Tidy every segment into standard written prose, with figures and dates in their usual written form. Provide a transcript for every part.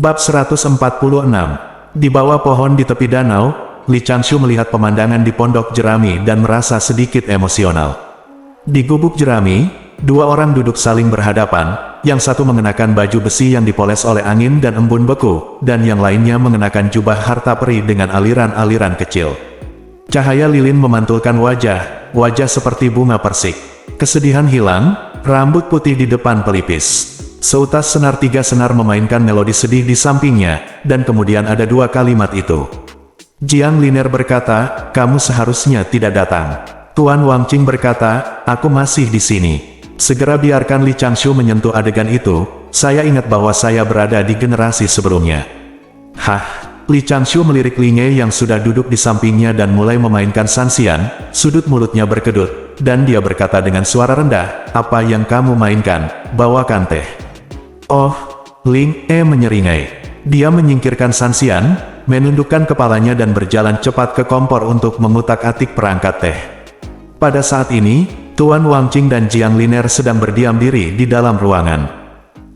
Bab 146. Di bawah pohon di tepi danau, Li Changshu melihat pemandangan di pondok jerami dan merasa sedikit emosional. Di gubuk jerami, dua orang duduk saling berhadapan, yang satu mengenakan baju besi yang dipoles oleh angin dan embun beku, dan yang lainnya mengenakan jubah harta peri dengan aliran-aliran kecil. Cahaya lilin memantulkan wajah seperti bunga persik. Kesedihan hilang, rambut putih di depan pelipis. Seutas senar tiga senar memainkan melodi sedih di sampingnya, dan kemudian ada dua kalimat itu. Jiang Liner berkata, kamu seharusnya tidak datang. Tuan Wang Qing berkata, aku masih di sini. Segera biarkan Li Changshu menyentuh adegan itu, saya ingat bahwa saya berada di generasi sebelumnya. Hah? Li Changshu melirik Linge yang sudah duduk di sampingnya dan mulai memainkan sanxian, sudut mulutnya berkedut, dan dia berkata dengan suara rendah, apa yang kamu mainkan, bawakan teh. Oh, Ling menyeringai. Dia menyingkirkan sanxian, menundukkan kepalanya dan berjalan cepat ke kompor untuk mengutak-atik perangkat teh. Pada saat ini, Tuan Wang Qing dan Jiang Liner sedang berdiam diri di dalam ruangan.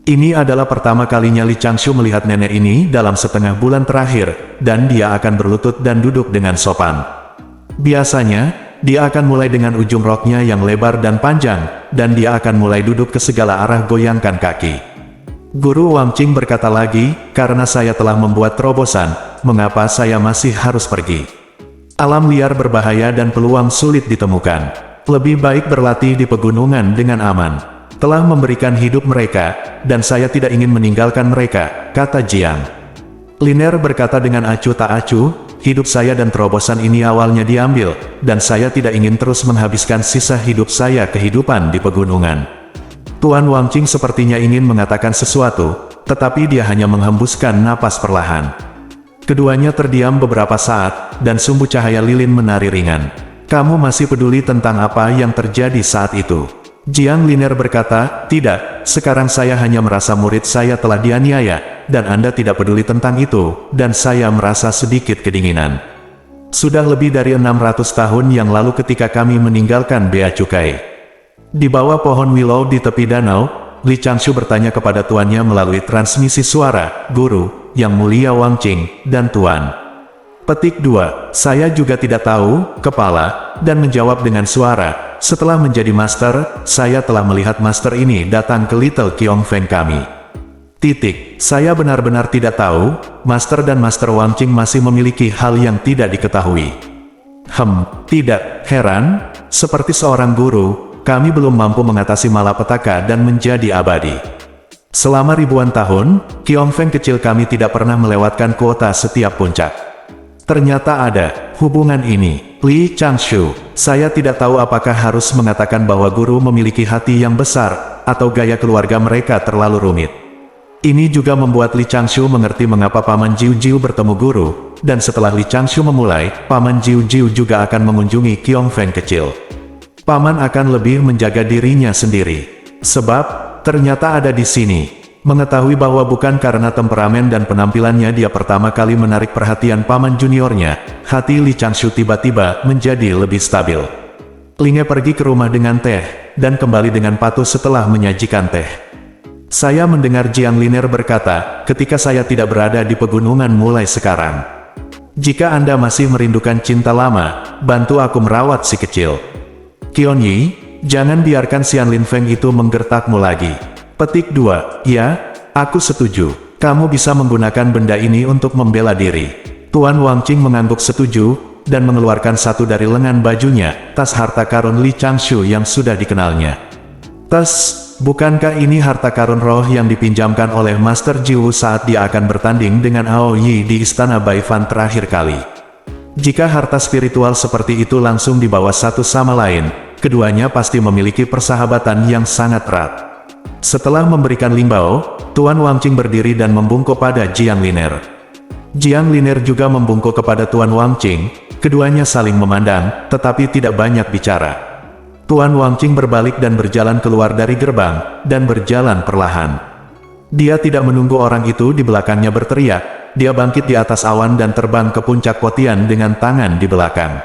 Ini adalah pertama kalinya Li Changshu melihat nenek ini dalam setengah bulan terakhir, dan dia akan berlutut dan duduk dengan sopan. Biasanya, dia akan mulai dengan ujung roknya yang lebar dan panjang, dan dia akan mulai duduk ke segala arah goyangkan kaki. Guru Wang Qing berkata lagi, karena saya telah membuat terobosan, mengapa saya masih harus pergi? Alam liar berbahaya dan peluang sulit ditemukan. Lebih baik berlatih di pegunungan dengan aman. Telah memberikan hidup mereka, dan saya tidak ingin meninggalkan mereka, kata Jiang. Liner berkata dengan acuh tak acuh, hidup saya dan terobosan ini awalnya diambil, dan saya tidak ingin terus menghabiskan sisa hidup saya kehidupan di pegunungan. Tuan Wang Qing sepertinya ingin mengatakan sesuatu, tetapi dia hanya menghembuskan napas perlahan. Keduanya terdiam beberapa saat, dan sumbu cahaya lilin menari ringan. Kamu masih peduli tentang apa yang terjadi saat itu? Jiang Liner berkata, tidak, sekarang saya hanya merasa murid saya telah dianiaya, dan Anda tidak peduli tentang itu, dan saya merasa sedikit kedinginan. Sudah lebih dari 600 tahun yang lalu ketika kami meninggalkan Bea Cukai. Di bawah pohon willow di tepi danau, Li Changshu bertanya kepada tuannya melalui transmisi suara, Guru, Yang Mulia Wang Qing, dan Tuan. Petik 2, saya juga tidak tahu, Kepala, dan menjawab dengan suara, setelah menjadi master, saya telah melihat master ini datang ke Little Qiongfeng kami. Saya benar-benar tidak tahu, master dan master Wang Qing masih memiliki hal yang tidak diketahui. Tidak heran, seperti seorang guru, kami belum mampu mengatasi malapetaka dan menjadi abadi. Selama ribuan tahun, Qiongfeng kecil kami tidak pernah melewatkan kuota setiap puncak. Ternyata ada hubungan ini. Li Changshu, saya tidak tahu apakah harus mengatakan bahwa guru memiliki hati yang besar, atau gaya keluarga mereka terlalu rumit. Ini juga membuat Li Changshu mengerti mengapa Paman Jiu Jiu bertemu guru, dan setelah Li Changshu memulai, Paman Jiu Jiu juga akan mengunjungi Qiongfeng kecil. Paman akan lebih menjaga dirinya sendiri. Sebab, ternyata ada di sini. Mengetahui bahwa bukan karena temperamen dan penampilannya dia pertama kali menarik perhatian paman juniornya, hati Li Changshu tiba-tiba menjadi lebih stabil. Linge pergi ke rumah dengan teh, dan kembali dengan patuh setelah menyajikan teh. Saya mendengar Jiang Liner berkata, ketika saya tidak berada di pegunungan mulai sekarang. Jika Anda masih merindukan cinta lama, bantu aku merawat si kecil. Qion Yi, jangan biarkan Xian Lin Feng itu menggertakmu lagi. Petik 2, ya, aku setuju. Kamu bisa menggunakan benda ini untuk membela diri. Tuan Wang Qing mengangguk setuju, dan mengeluarkan satu dari lengan bajunya, tas harta karun Li Changshu yang sudah dikenalnya. Bukankah ini harta karun roh yang dipinjamkan oleh Master Jiwu saat dia akan bertanding dengan Ao Yi di Istana Baifan terakhir kali? Jika harta spiritual seperti itu langsung dibawa satu sama lain, keduanya pasti memiliki persahabatan yang sangat erat. Setelah memberikan limbau, Tuan Wang Qing berdiri dan membungkuk pada Jiang Liner. Jiang Liner juga membungkuk kepada Tuan Wang Qing, keduanya saling memandang, tetapi tidak banyak bicara. Tuan Wang Qing berbalik dan berjalan keluar dari gerbang, dan berjalan perlahan. Dia tidak menunggu orang itu di belakangnya berteriak. Dia bangkit di atas awan dan terbang ke puncak Potian dengan tangan di belakang.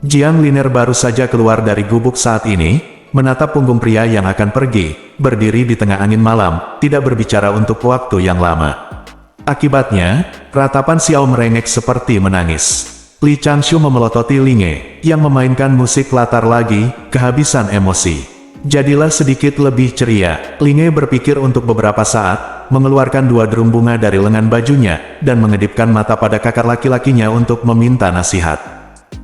Jiang Liner baru saja keluar dari gubuk saat ini, menatap punggung pria yang akan pergi, berdiri di tengah angin malam, tidak berbicara untuk waktu yang lama. Akibatnya, ratapan Xiao merengek seperti menangis. Li Changshu memelototi Linge, yang memainkan musik latar lagi, kehabisan emosi. Jadilah sedikit lebih ceria. Linge berpikir untuk beberapa saat, mengeluarkan 2 drum bunga dari lengan bajunya, dan mengedipkan mata pada kakak laki-lakinya untuk meminta nasihat.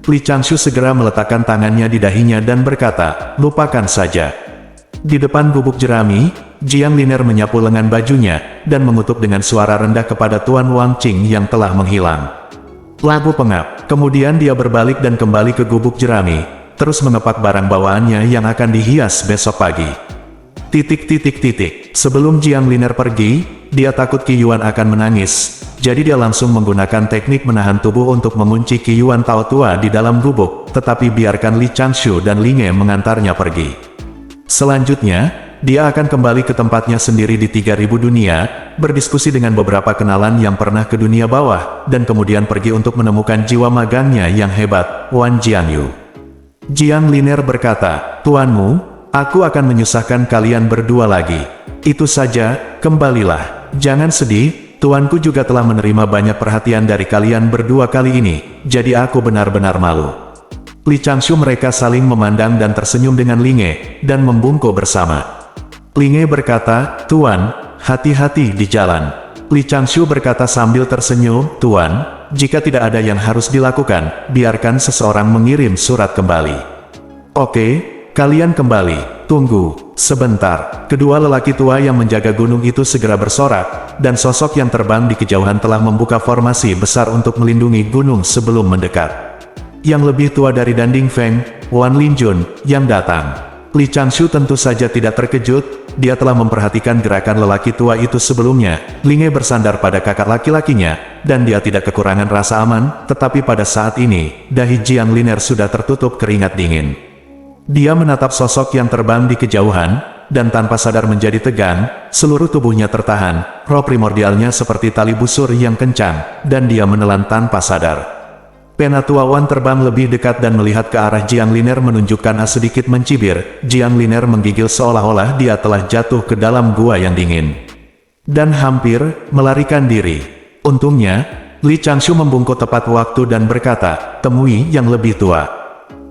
Li Changshu segera meletakkan tangannya di dahinya dan berkata, lupakan saja. Di depan gubuk jerami, Jiang Liner menyapu lengan bajunya, dan mengutuk dengan suara rendah kepada Tuan Wang Qing yang telah menghilang. Labu pengap, kemudian dia berbalik dan kembali ke gubuk jerami, terus mengepak barang bawaannya yang akan dihias besok pagi. Sebelum Jiang Liner pergi, dia takut Qi Yuan akan menangis, jadi dia langsung menggunakan teknik menahan tubuh untuk mengunci Qi Yuan Tao Tua di dalam gubuk, tetapi biarkan Li Changshu dan Linge mengantarnya pergi. Selanjutnya, dia akan kembali ke tempatnya sendiri di 3000 dunia, berdiskusi dengan beberapa kenalan yang pernah ke dunia bawah, dan kemudian pergi untuk menemukan jiwa magangnya yang hebat, Wan Jianyu. Jiang Liner berkata, Tuanmu, aku akan menyusahkan kalian berdua lagi. Itu saja, kembalilah. Jangan sedih, tuanku juga telah menerima banyak perhatian dari kalian berdua kali ini, jadi aku benar-benar malu. Li Changshu mereka saling memandang dan tersenyum dengan Linge, dan membungkuk bersama. Linge berkata, Tuan, hati-hati di jalan. Li Changshu berkata sambil tersenyum, Tuan, jika tidak ada yang harus dilakukan, biarkan seseorang mengirim surat kembali. Oke, kalian kembali. Tunggu, sebentar. Kedua lelaki tua yang menjaga gunung itu segera bersorak, dan sosok yang terbang di kejauhan telah membuka formasi besar untuk melindungi gunung sebelum mendekat. Yang lebih tua dari Danding Feng, Wan Linjun, yang datang. Li Changshu tentu saja tidak terkejut, dia telah memperhatikan gerakan lelaki tua itu sebelumnya. Linge bersandar pada kakak laki-lakinya, dan dia tidak kekurangan rasa aman, tetapi pada saat ini, dahi Jiang Liner sudah tertutup keringat dingin. Dia menatap sosok yang terbang di kejauhan, dan tanpa sadar menjadi tegang, seluruh tubuhnya tertahan, roh primordialnya seperti tali busur yang kencang, dan dia menelan tanpa sadar. Penatua Wan terbang lebih dekat dan melihat ke arah Jiang Liner menunjukkan sedikit mencibir. Jiang Liner menggigil seolah-olah dia telah jatuh ke dalam gua yang dingin. Dan hampir melarikan diri. Untungnya, Li Changshu membungkuk tepat waktu dan berkata, temui yang lebih tua.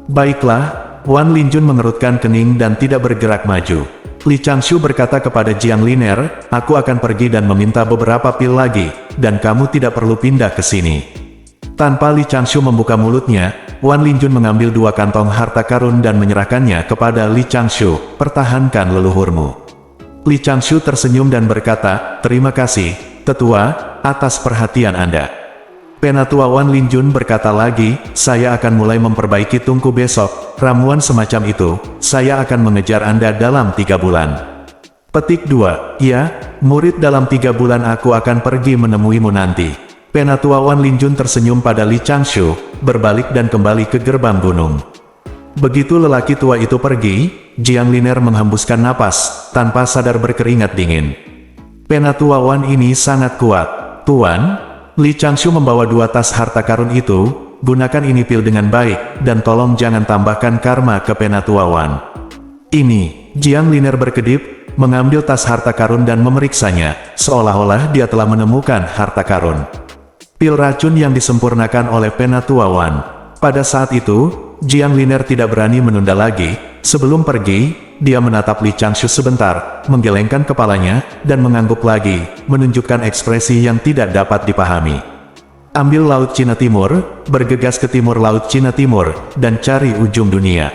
Baiklah, Wan Linjun mengerutkan kening dan tidak bergerak maju. Li Changshu berkata kepada Jiang Liner, aku akan pergi dan meminta beberapa pil lagi, dan kamu tidak perlu pindah ke sini. Tanpa Li Changshu membuka mulutnya, Wan Linjun mengambil 2 kantong harta karun dan menyerahkannya kepada Li Changshu, pertahankan leluhurmu. Li Changshu tersenyum dan berkata, terima kasih, tetua, atas perhatian Anda. Penatua Wan Linjun berkata lagi, saya akan mulai memperbaiki tungku besok, ramuan semacam itu, saya akan mengejar Anda dalam 3 bulan. Petik 2, ya, murid dalam 3 bulan aku akan pergi menemuimu nanti. Penatua Wan Linjun tersenyum pada Li Changshu, berbalik dan kembali ke gerbang gunung. Begitu lelaki tua itu pergi, Jiang Liner menghembuskan napas, tanpa sadar berkeringat dingin. Penatua Wan ini sangat kuat. Tuan, Li Changshu membawa 2 tas harta karun itu, gunakan ini pil dengan baik, dan tolong jangan tambahkan karma ke Penatua Wan. Ini, Jiang Liner berkedip, mengambil tas harta karun dan memeriksanya, seolah-olah dia telah menemukan harta karun. Pil racun yang disempurnakan oleh Penatua Wan. Pada saat itu, Jiang Liner tidak berani menunda lagi. Sebelum pergi, dia menatap Li Changshu sebentar, menggelengkan kepalanya, dan mengangguk lagi, menunjukkan ekspresi yang tidak dapat dipahami. Ambil Laut Cina Timur, bergegas ke timur Laut Cina Timur, dan cari ujung dunia.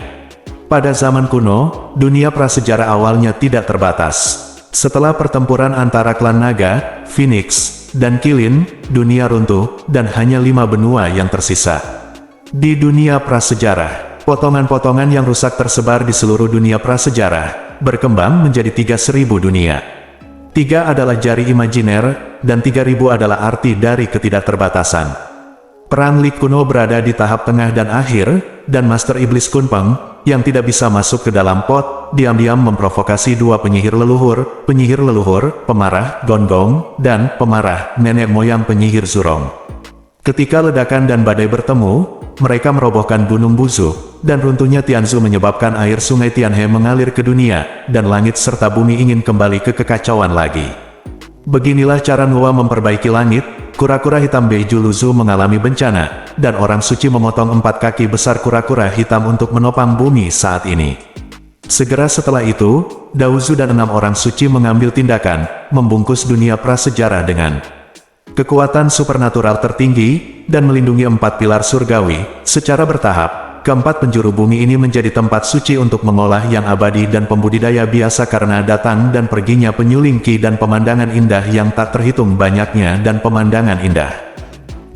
Pada zaman kuno, dunia prasejarah awalnya tidak terbatas. Setelah pertempuran antara klan naga, Phoenix, dan Kilin, dunia runtuh, dan hanya 5 benua yang tersisa. Di dunia prasejarah, potongan-potongan yang rusak tersebar di seluruh dunia prasejarah, berkembang menjadi 3.000 dunia. 3 adalah jari imajiner, dan 3.000 adalah arti dari ketidakterbatasan. Perang Li kuno berada di tahap tengah dan akhir, dan Master Iblis Kunpeng, yang tidak bisa masuk ke dalam pot, diam-diam memprovokasi 2 penyihir leluhur, pemarah Gonggong, dan pemarah nenek moyang penyihir Zurong. Ketika ledakan dan badai bertemu, mereka merobohkan gunung Buzu, dan runtuhnya Tianzu menyebabkan air sungai Tianhe mengalir ke dunia, dan langit serta bumi ingin kembali ke kekacauan lagi. Beginilah cara Nuwa memperbaiki langit. Kura-kura hitam Beiju Luzu mengalami bencana, dan orang suci memotong 4 kaki besar kura-kura hitam untuk menopang bumi saat ini. Segera setelah itu, Daozu dan 6 orang suci mengambil tindakan, membungkus dunia prasejarah dengan kekuatan supernatural tertinggi, dan melindungi 4 pilar surgawi. Secara bertahap, keempat penjuru bumi ini menjadi tempat suci untuk mengolah yang abadi dan pembudidaya biasa karena datang dan perginya penyuling ki dan pemandangan indah yang tak terhitung banyaknya dan pemandangan indah.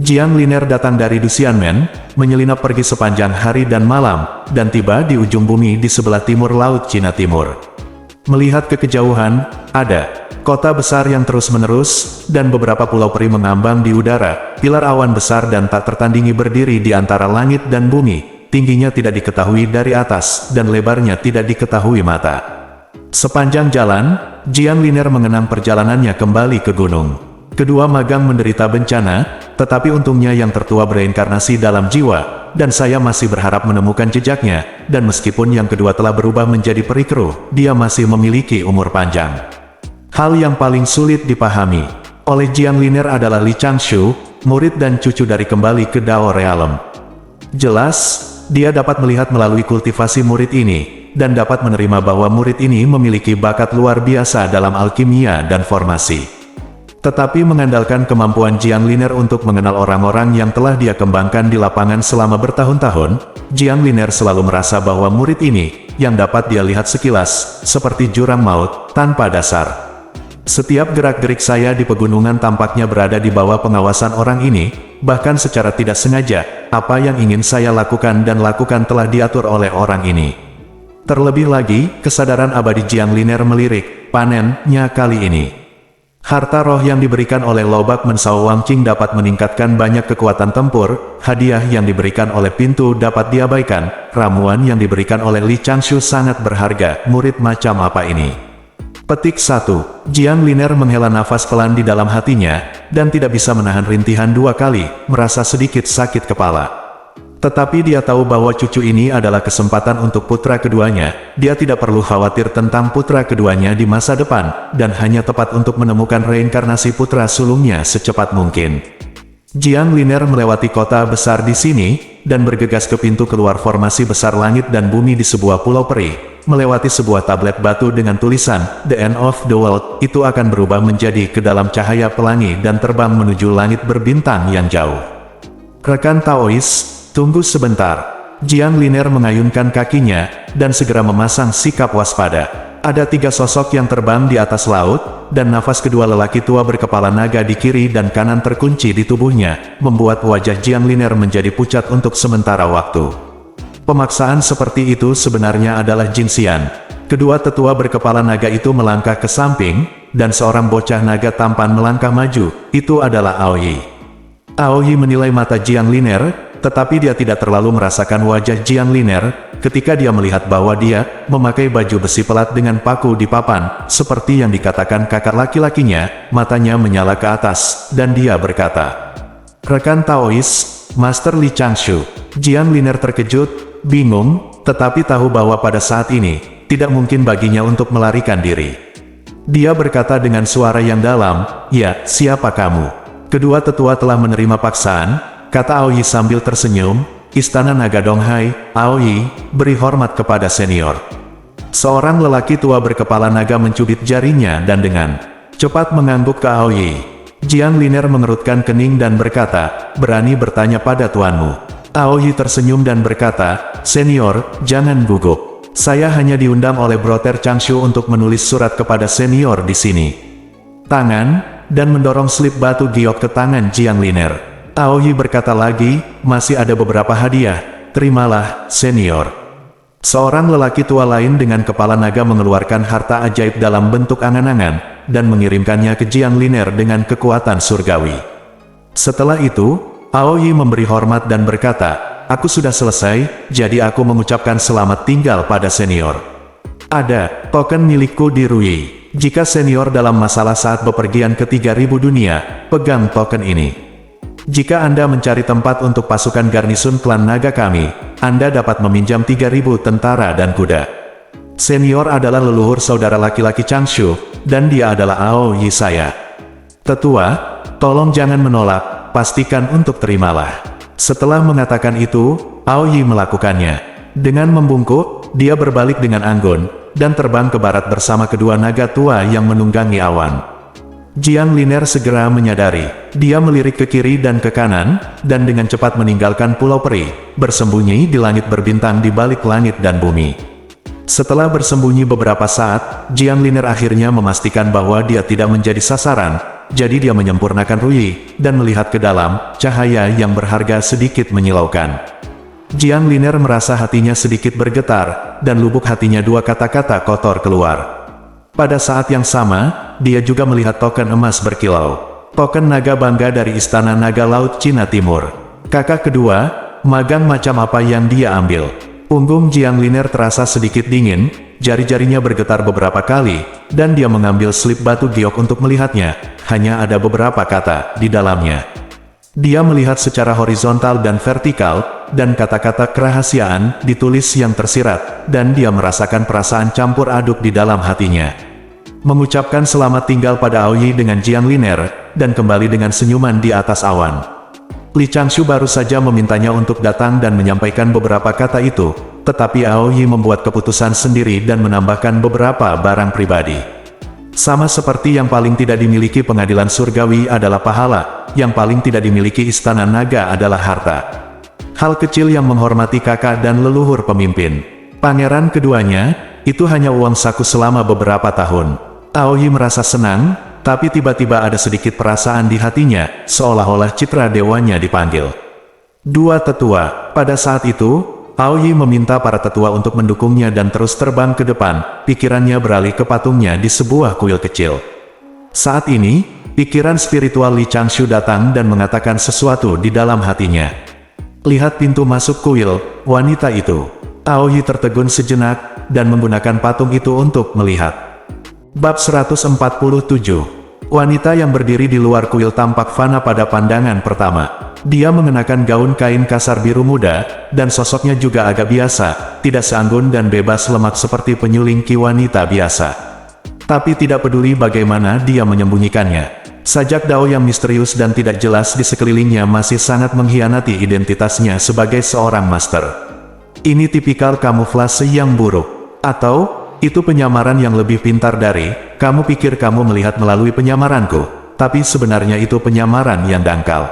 Jiang Liner datang dari Duxianmen, menyelinap pergi sepanjang hari dan malam, dan tiba di ujung bumi di sebelah timur Laut Cina Timur. Melihat ke kejauhan, ada kota besar yang terus-menerus, dan beberapa pulau peri mengambang di udara. Pilar awan besar dan tak tertandingi berdiri di antara langit dan bumi. Tingginya tidak diketahui dari atas, dan lebarnya tidak diketahui mata. Sepanjang jalan, Jiang Liner mengenang perjalanannya kembali ke gunung. Kedua magang menderita bencana, tetapi untungnya yang tertua bereinkarnasi dalam jiwa, dan saya masih berharap menemukan jejaknya, dan meskipun yang kedua telah berubah menjadi peri keruh, dia masih memiliki umur panjang. Hal yang paling sulit dipahami oleh Jiang Liner adalah Li Changshu, murid dan cucu dari kembali ke Dao Realm. Jelas, dia dapat melihat melalui kultivasi murid ini, dan dapat menerima bahwa murid ini memiliki bakat luar biasa dalam alkimia dan formasi. Tetapi mengandalkan kemampuan Jiang Liner untuk mengenal orang-orang yang telah dia kembangkan di lapangan selama bertahun-tahun, Jiang Liner selalu merasa bahwa murid ini, yang dapat dia lihat sekilas, seperti jurang maut, tanpa dasar. Setiap gerak-gerik saya di pegunungan tampaknya berada di bawah pengawasan orang ini, bahkan secara tidak sengaja, apa yang ingin saya lakukan dan lakukan telah diatur oleh orang ini. Terlebih lagi, kesadaran abadi Jiang Liner melirik, panennya kali ini. Harta roh yang diberikan oleh Lobak Mensao Wangqing dapat meningkatkan banyak kekuatan tempur, hadiah yang diberikan oleh pintu dapat diabaikan, ramuan yang diberikan oleh Li Changshu sangat berharga, murid macam apa ini? Petik 1. Jiang Liner menghela nafas pelan di dalam hatinya, dan tidak bisa menahan rintihan 2 kali, merasa sedikit sakit kepala. Tetapi dia tahu bahwa cucu ini adalah kesempatan untuk putra keduanya, dia tidak perlu khawatir tentang putra keduanya di masa depan, dan hanya tepat untuk menemukan reinkarnasi putra sulungnya secepat mungkin. Jiang Liner melewati kota besar di sini, dan bergegas ke pintu keluar formasi besar langit dan bumi di sebuah pulau peri. Melewati sebuah tablet batu dengan tulisan, The End of the World, itu akan berubah menjadi ke dalam cahaya pelangi dan terbang menuju langit berbintang yang jauh. Rekan Taois, tunggu sebentar. Jiang Liner mengayunkan kakinya, dan segera memasang sikap waspada. Ada 3 sosok yang terbang di atas laut, dan nafas kedua lelaki tua berkepala naga di kiri dan kanan terkunci di tubuhnya, membuat wajah Jiang Liner menjadi pucat untuk sementara waktu. Pemaksaan seperti itu sebenarnya adalah jinsian. Kedua tetua berkepala naga itu melangkah ke samping, dan seorang bocah naga tampan melangkah maju, itu adalah Aoyi. Aoyi menilai mata Jiang Liner, tetapi dia tidak terlalu merasakan wajah Jiang Liner, ketika dia melihat bahwa dia memakai baju besi pelat dengan paku di papan, seperti yang dikatakan kakak laki-lakinya, matanya menyala ke atas, dan dia berkata, "Rekan Taois, Master Li Changshu." Jiang Liner terkejut, bingung, tetapi tahu bahwa pada saat ini, tidak mungkin baginya untuk melarikan diri. Dia berkata dengan suara yang dalam, "Ya, siapa kamu?" Kedua tetua telah menerima paksaan, kata Aoyi sambil tersenyum, "Istana Naga Donghai, Aoyi, beri hormat kepada senior." Seorang lelaki tua berkepala naga mencubit jarinya dan dengan cepat mengangguk ke Aoyi. Jiang Liner mengerutkan kening dan berkata, "Berani bertanya pada tuanmu." Aoyi tersenyum dan berkata, "Senior, jangan gugup. Saya hanya diundang oleh Brother Changshu untuk menulis surat kepada senior di sini." Tangan, dan mendorong slip batu giok ke tangan Jiang Liner. Aoyi berkata lagi, "Masih ada beberapa hadiah, terimalah, senior." Seorang lelaki tua lain dengan kepala naga mengeluarkan harta ajaib dalam bentuk angan-angan, dan mengirimkannya ke Jiang Liner dengan kekuatan surgawi. Setelah itu, Aoyi memberi hormat dan berkata, "Aku sudah selesai, jadi aku mengucapkan selamat tinggal pada senior. Ada token milikku di Rui. Jika senior dalam masalah saat bepergian ke 3000 dunia, pegang token ini. Jika Anda mencari tempat untuk pasukan garnisun klan naga kami, Anda dapat meminjam 3000 tentara dan kuda. Senior adalah leluhur saudara laki-laki Changshu, dan dia adalah Aoyi saya." Tetua, tolong jangan menolak, pastikan untuk terimalah. Setelah mengatakan itu, Aoyi melakukannya. Dengan membungkuk, dia berbalik dengan anggun, dan terbang ke barat bersama kedua naga tua yang menunggangi awan. Jiang Liner segera menyadari. Dia melirik ke kiri dan ke kanan, dan dengan cepat meninggalkan Pulau Peri, bersembunyi di langit berbintang di balik langit dan bumi. Setelah bersembunyi beberapa saat, Jiang Liner akhirnya memastikan bahwa dia tidak menjadi sasaran, jadi dia menyempurnakan Ruyi, dan melihat ke dalam, cahaya yang berharga sedikit menyilaukan. Jiang Liner merasa hatinya sedikit bergetar, dan lubuk hatinya dua kata-kata kotor keluar. Pada saat yang sama, dia juga melihat token emas berkilau. Token naga bangga dari Istana Naga Laut Cina Timur. Kakak kedua, magang macam apa yang dia ambil? Punggung Jiang Liner terasa sedikit dingin, jari-jarinya bergetar beberapa kali, dan dia mengambil slip batu giok untuk melihatnya. Hanya ada beberapa kata di dalamnya. Dia melihat secara horizontal dan vertikal, dan kata-kata kerahasiaan ditulis yang tersirat, dan dia merasakan perasaan campur aduk di dalam hatinya. Mengucapkan selamat tinggal pada Aoyi dengan Jiang Liner, dan kembali dengan senyuman di atas awan. Li Changshu baru saja memintanya untuk datang dan menyampaikan beberapa kata itu, tetapi Aoyi membuat keputusan sendiri dan menambahkan beberapa barang pribadi. Sama seperti yang paling tidak dimiliki pengadilan surgawi adalah pahala, yang paling tidak dimiliki istana naga adalah harta. Hal kecil yang menghormati kakak dan leluhur pemimpin. Pangeran keduanya, itu hanya uang saku selama beberapa tahun. Aoyi merasa senang, tapi tiba-tiba ada sedikit perasaan di hatinya, seolah-olah citra dewanya dipanggil. Dua tetua. Pada saat itu, Aoyi meminta para tetua untuk mendukungnya dan terus terbang ke depan, pikirannya beralih ke patungnya di sebuah kuil kecil. Saat ini, pikiran spiritual Li Changshu datang dan mengatakan sesuatu di dalam hatinya. Lihat pintu masuk kuil, wanita itu. Aoyi tertegun sejenak, dan menggunakan patung itu untuk melihat. Bab 147. Wanita yang berdiri di luar kuil tampak fana pada pandangan pertama. Dia mengenakan gaun kain kasar biru muda, dan sosoknya juga agak biasa, tidak seanggun dan bebas lemak seperti penyuling ki wanita biasa. Tapi tidak peduli bagaimana dia menyembunyikannya. Sajak dao yang misterius dan tidak jelas di sekelilingnya masih sangat mengkhianati identitasnya sebagai seorang master. Ini tipikal kamuflase yang buruk. Atau, itu penyamaran yang lebih pintar dari, kamu pikir kamu melihat melalui penyamaranku, tapi sebenarnya itu penyamaran yang dangkal.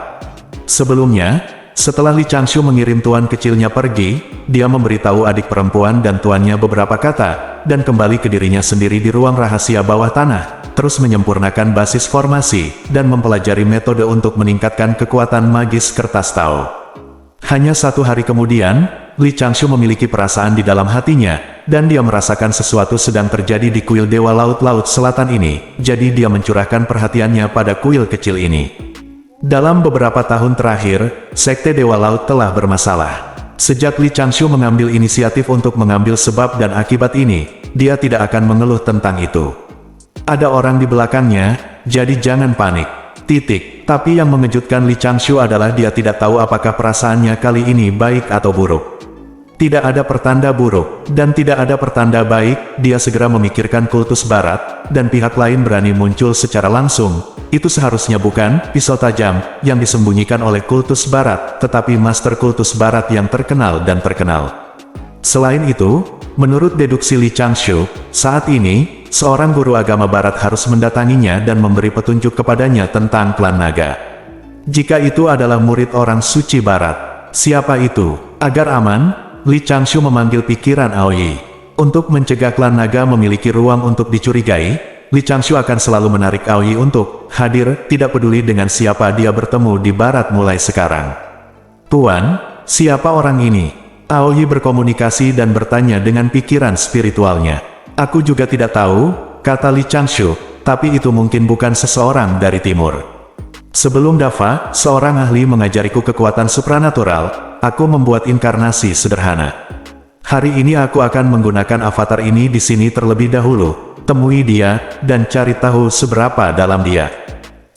Sebelumnya, setelah Li Changshu mengirim tuan kecilnya pergi, dia memberitahu adik perempuan dan tuannya beberapa kata, dan kembali ke dirinya sendiri di ruang rahasia bawah tanah, terus menyempurnakan basis formasi, dan mempelajari metode untuk meningkatkan kekuatan magis kertas Tao. Hanya 1 hari kemudian, Li Changshu memiliki perasaan di dalam hatinya, dan dia merasakan sesuatu sedang terjadi di kuil Dewa Laut-Laut Selatan ini, jadi dia mencurahkan perhatiannya pada kuil kecil ini. Dalam beberapa tahun terakhir, Sekte Dewa Laut telah bermasalah. Sejak Li Changshu mengambil inisiatif untuk mengambil sebab dan akibat ini, dia tidak akan mengeluh tentang itu. Ada orang di belakangnya, jadi jangan panik. Tapi yang mengejutkan Li Changshu adalah dia tidak tahu apakah perasaannya kali ini baik atau buruk. Tidak ada pertanda buruk, dan tidak ada pertanda baik. Dia segera memikirkan kultus barat, dan pihak lain berani muncul secara langsung. Itu seharusnya bukan pisau tajam yang disembunyikan oleh kultus barat, tetapi master kultus barat yang terkenal dan terkenal. Selain itu, menurut deduksi Li Changshu, saat ini, seorang guru agama barat harus mendatanginya dan memberi petunjuk kepadanya tentang klan naga. Jika itu adalah murid orang suci barat, siapa itu? Agar aman, Li Changshu memanggil pikiran Aoyi. Untuk mencegah klan naga memiliki ruang untuk dicurigai, Li Changshu akan selalu menarik Aoyi untuk hadir, tidak peduli dengan siapa dia bertemu di barat mulai sekarang. Tuan, siapa orang ini? Aoyi berkomunikasi dan bertanya dengan pikiran spiritualnya. Aku juga tidak tahu, kata Li Changshu, tapi itu mungkin bukan seseorang dari timur. Sebelum Dava, seorang ahli mengajariku kekuatan supranatural, aku membuat inkarnasi sederhana. Hari ini aku akan menggunakan avatar ini di sini terlebih dahulu. Temui dia, dan cari tahu seberapa dalam dia.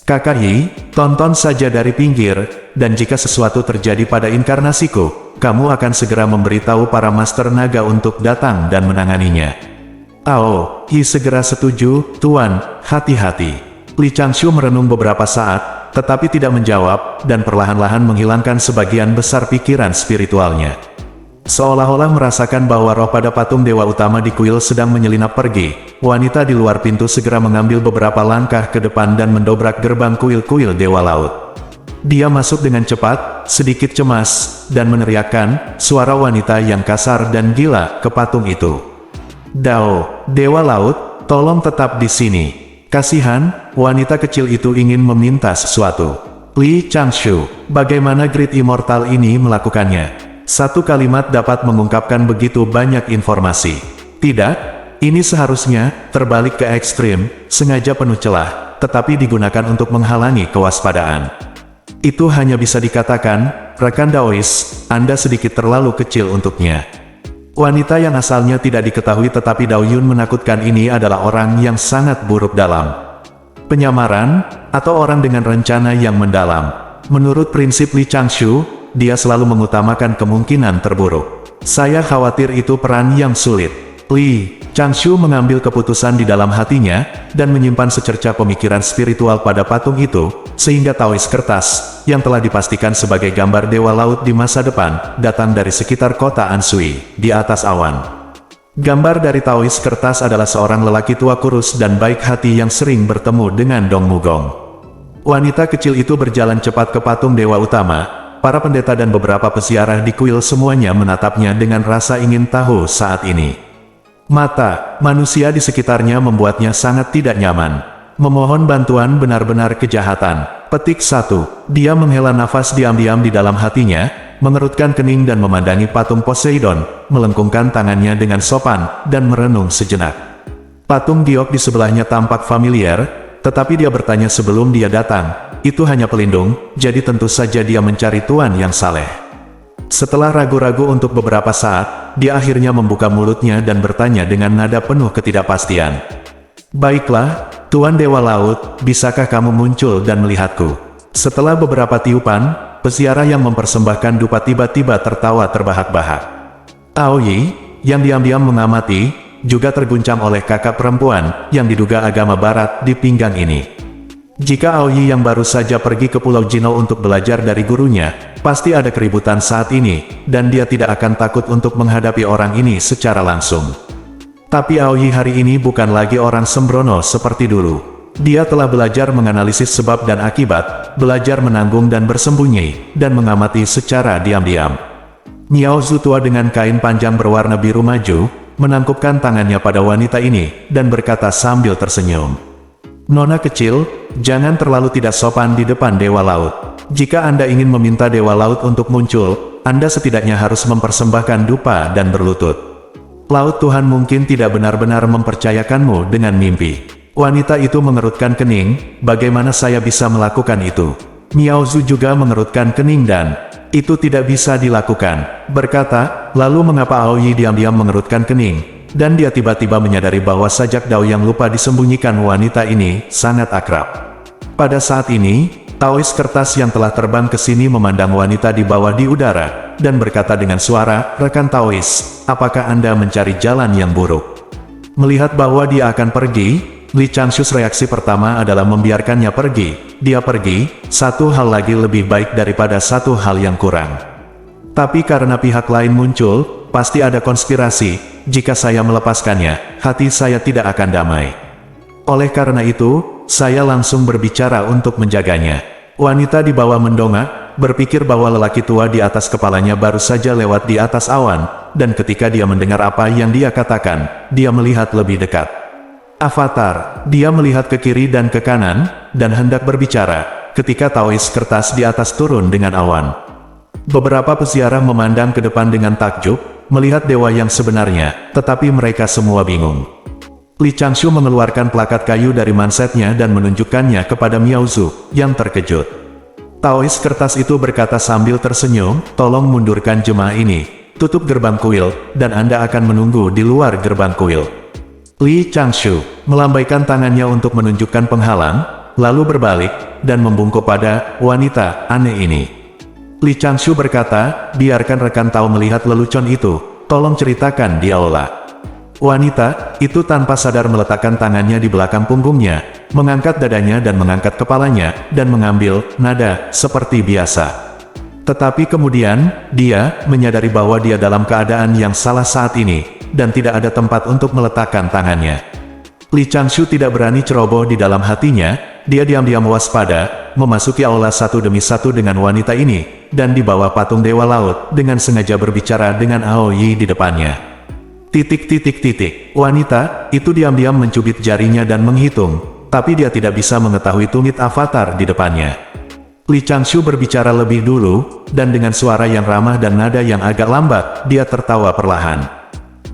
Kakak Yi, tonton saja dari pinggir, dan jika sesuatu terjadi pada inkarnasiku, kamu akan segera memberitahu para master naga untuk datang dan menanganinya. Yi segera setuju, Tuan, hati-hati. Li Changshu merenung beberapa saat, tetapi tidak menjawab, dan perlahan-lahan menghilangkan sebagian besar pikiran spiritualnya. Seolah-olah merasakan bahwa roh pada patung dewa utama di kuil sedang menyelinap pergi, wanita di luar pintu segera mengambil beberapa langkah ke depan dan mendobrak gerbang kuil-kuil dewa laut. Dia masuk dengan cepat, sedikit cemas, dan meneriakkan, suara wanita yang kasar dan gila, ke patung itu. "Dao, dewa laut, tolong tetap di sini. Kasihan," wanita kecil itu ingin meminta sesuatu. "Li Changshu, bagaimana Great Immortal ini melakukannya?" Satu kalimat dapat mengungkapkan begitu banyak informasi. Tidak, ini seharusnya terbalik ke ekstrim, sengaja penuh celah, tetapi digunakan untuk menghalangi kewaspadaan. Itu hanya bisa dikatakan, rekan Daois, Anda sedikit terlalu kecil untuknya. Wanita yang asalnya tidak diketahui tetapi Dao Yun menakutkan ini adalah orang yang sangat buruk dalam penyamaran, atau orang dengan rencana yang mendalam. Menurut prinsip Li Changshu, dia selalu mengutamakan kemungkinan terburuk. Saya khawatir itu peran yang sulit. Li Changshu mengambil keputusan di dalam hatinya, dan menyimpan secerca pemikiran spiritual pada patung itu, sehingga Taois kertas, yang telah dipastikan sebagai gambar dewa laut di masa depan, datang dari sekitar kota Anshui, di atas awan. Gambar dari Taois kertas adalah seorang lelaki tua kurus dan baik hati yang sering bertemu dengan Dong Mugong. Wanita kecil itu berjalan cepat ke patung dewa utama. Para pendeta dan beberapa peziarah di kuil semuanya menatapnya dengan rasa ingin tahu saat ini. Mata manusia di sekitarnya membuatnya sangat tidak nyaman. Memohon bantuan benar-benar kejahatan. Petik 1. Dia menghela nafas diam-diam di dalam hatinya, mengerutkan kening dan memandangi patung Poseidon, melengkungkan tangannya dengan sopan, dan merenung sejenak. Patung giok di sebelahnya tampak familiar, tetapi dia bertanya sebelum dia datang, itu hanya pelindung, jadi tentu saja dia mencari tuan yang saleh. Setelah ragu-ragu untuk beberapa saat, dia akhirnya membuka mulutnya dan bertanya dengan nada penuh ketidakpastian. "Baiklah, Tuan Dewa Laut, bisakah kamu muncul dan melihatku?" Setelah beberapa tiupan, peziarah yang mempersembahkan dupa tiba-tiba tertawa terbahak-bahak. Aoyi, yang diam-diam mengamati, juga terguncang oleh kakak perempuan, yang diduga agama barat di pinggang ini. Jika Aoyi yang baru saja pergi ke Pulau Jino untuk belajar dari gurunya, pasti ada keributan saat ini, dan dia tidak akan takut untuk menghadapi orang ini secara langsung. Tapi Aoyi hari ini bukan lagi orang sembrono seperti dulu. Dia telah belajar menganalisis sebab dan akibat, belajar menanggung dan bersembunyi, dan mengamati secara diam-diam. Miao Zhu tua dengan kain panjang berwarna biru maju, menangkupkan tangannya pada wanita ini, dan berkata sambil tersenyum. "Nona kecil, jangan terlalu tidak sopan di depan Dewa Laut. Jika Anda ingin meminta Dewa Laut untuk muncul, Anda setidaknya harus mempersembahkan dupa dan berlutut. Laut Tuhan mungkin tidak benar-benar mempercayakanmu dengan mimpi." Wanita itu mengerutkan kening, "Bagaimana saya bisa melakukan itu?" Miao Zhu juga mengerutkan kening dan, "Itu tidak bisa dilakukan," berkata, lalu mengapa Aoyi diam-diam mengerutkan kening? Dan dia tiba-tiba menyadari bahwa sajak Dao yang lupa disembunyikan wanita ini, sangat akrab. Pada saat ini, Taois kertas yang telah terbang ke sini memandang wanita di bawah di udara, dan berkata dengan suara, "Rekan Taois, apakah Anda mencari jalan yang buruk?" Melihat bahwa dia akan pergi, Li Changshu reaksi pertama adalah membiarkannya pergi. Dia pergi, satu hal lagi lebih baik daripada satu hal yang kurang. Tapi karena pihak lain muncul, pasti ada konspirasi. Jika saya melepaskannya, hati saya tidak akan damai. Oleh karena itu, saya langsung berbicara untuk menjaganya. Wanita di bawah mendongak, berpikir bahwa lelaki tua di atas kepalanya baru saja lewat di atas awan, dan ketika dia mendengar apa yang dia katakan, dia melihat lebih dekat. Avatar, dia melihat ke kiri dan ke kanan, dan hendak berbicara, ketika Taois kertas di atas turun dengan awan. Beberapa peziarah memandang ke depan dengan takjub, melihat dewa yang sebenarnya, tetapi mereka semua bingung. Li Changshu mengeluarkan plakat kayu dari mansetnya dan menunjukkannya kepada Miao Zhu, yang terkejut. Taois kertas itu berkata sambil tersenyum, "Tolong mundurkan jemaah ini, tutup gerbang kuil, dan Anda akan menunggu di luar gerbang kuil." Li Changshu melambaikan tangannya untuk menunjukkan penghalang, lalu berbalik, dan membungkuk pada wanita aneh ini. Li Changshu berkata, "Biarkan rekan Tao melihat lelucon itu, tolong ceritakan di aula." Wanita itu tanpa sadar meletakkan tangannya di belakang punggungnya, mengangkat dadanya dan mengangkat kepalanya, dan mengambil nada seperti biasa. Tetapi kemudian, dia menyadari bahwa dia dalam keadaan yang salah saat ini, dan tidak ada tempat untuk meletakkan tangannya. Li Changshu tidak berani ceroboh di dalam hatinya, dia diam-diam waspada, memasuki aula satu demi satu dengan wanita ini, dan di bawah patung Dewa Laut, dengan sengaja berbicara dengan Aoyi di depannya. Wanita itu diam-diam mencubit jarinya dan menghitung, tapi dia tidak bisa mengetahui tumit avatar di depannya. Li Changshu berbicara lebih dulu, dan dengan suara yang ramah dan nada yang agak lambat, dia tertawa perlahan.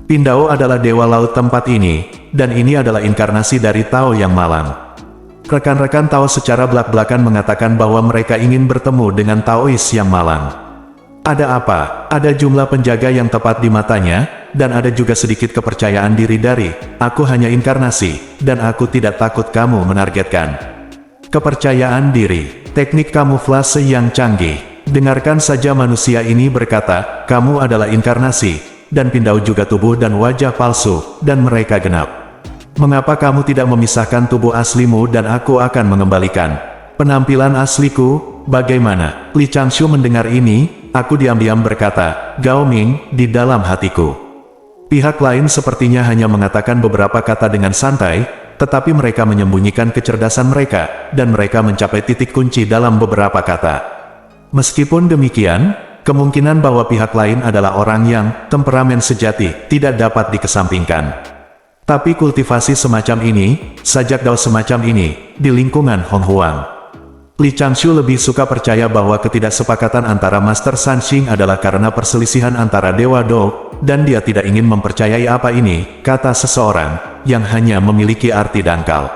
Pindao adalah Dewa Laut tempat ini, dan ini adalah inkarnasi dari Tao yang malang. Rekan-rekan Tao secara belak-belakan mengatakan bahwa mereka ingin bertemu dengan Taois yang malang. Ada apa? Ada jumlah penjaga yang tepat di matanya, dan ada juga sedikit kepercayaan diri dari, aku hanya inkarnasi, dan aku tidak takut kamu menargetkan. Kepercayaan diri, teknik kamuflase yang canggih. Dengarkan saja manusia ini berkata, kamu adalah inkarnasi, dan Pindao juga tubuh dan wajah palsu, dan mereka genap. Mengapa kamu tidak memisahkan tubuh aslimu dan aku akan mengembalikan penampilan asliku? Bagaimana? Li Changshu mendengar ini, aku diam-diam berkata, Gao Ming, di dalam hatiku. Pihak lain sepertinya hanya mengatakan beberapa kata dengan santai, tetapi mereka menyembunyikan kecerdasan mereka, dan mereka mencapai titik kunci dalam beberapa kata. Meskipun demikian, kemungkinan bahwa pihak lain adalah orang yang temperamen sejati tidak dapat dikesampingkan. Tapi kultivasi semacam ini, sajak dao semacam ini, di lingkungan Hong Huang. Li Changshu lebih suka percaya bahwa ketidaksepakatan antara Master Sanxing adalah karena perselisihan antara Dewa Do, dan dia tidak ingin mempercayai apa ini, kata seseorang, yang hanya memiliki arti dangkal.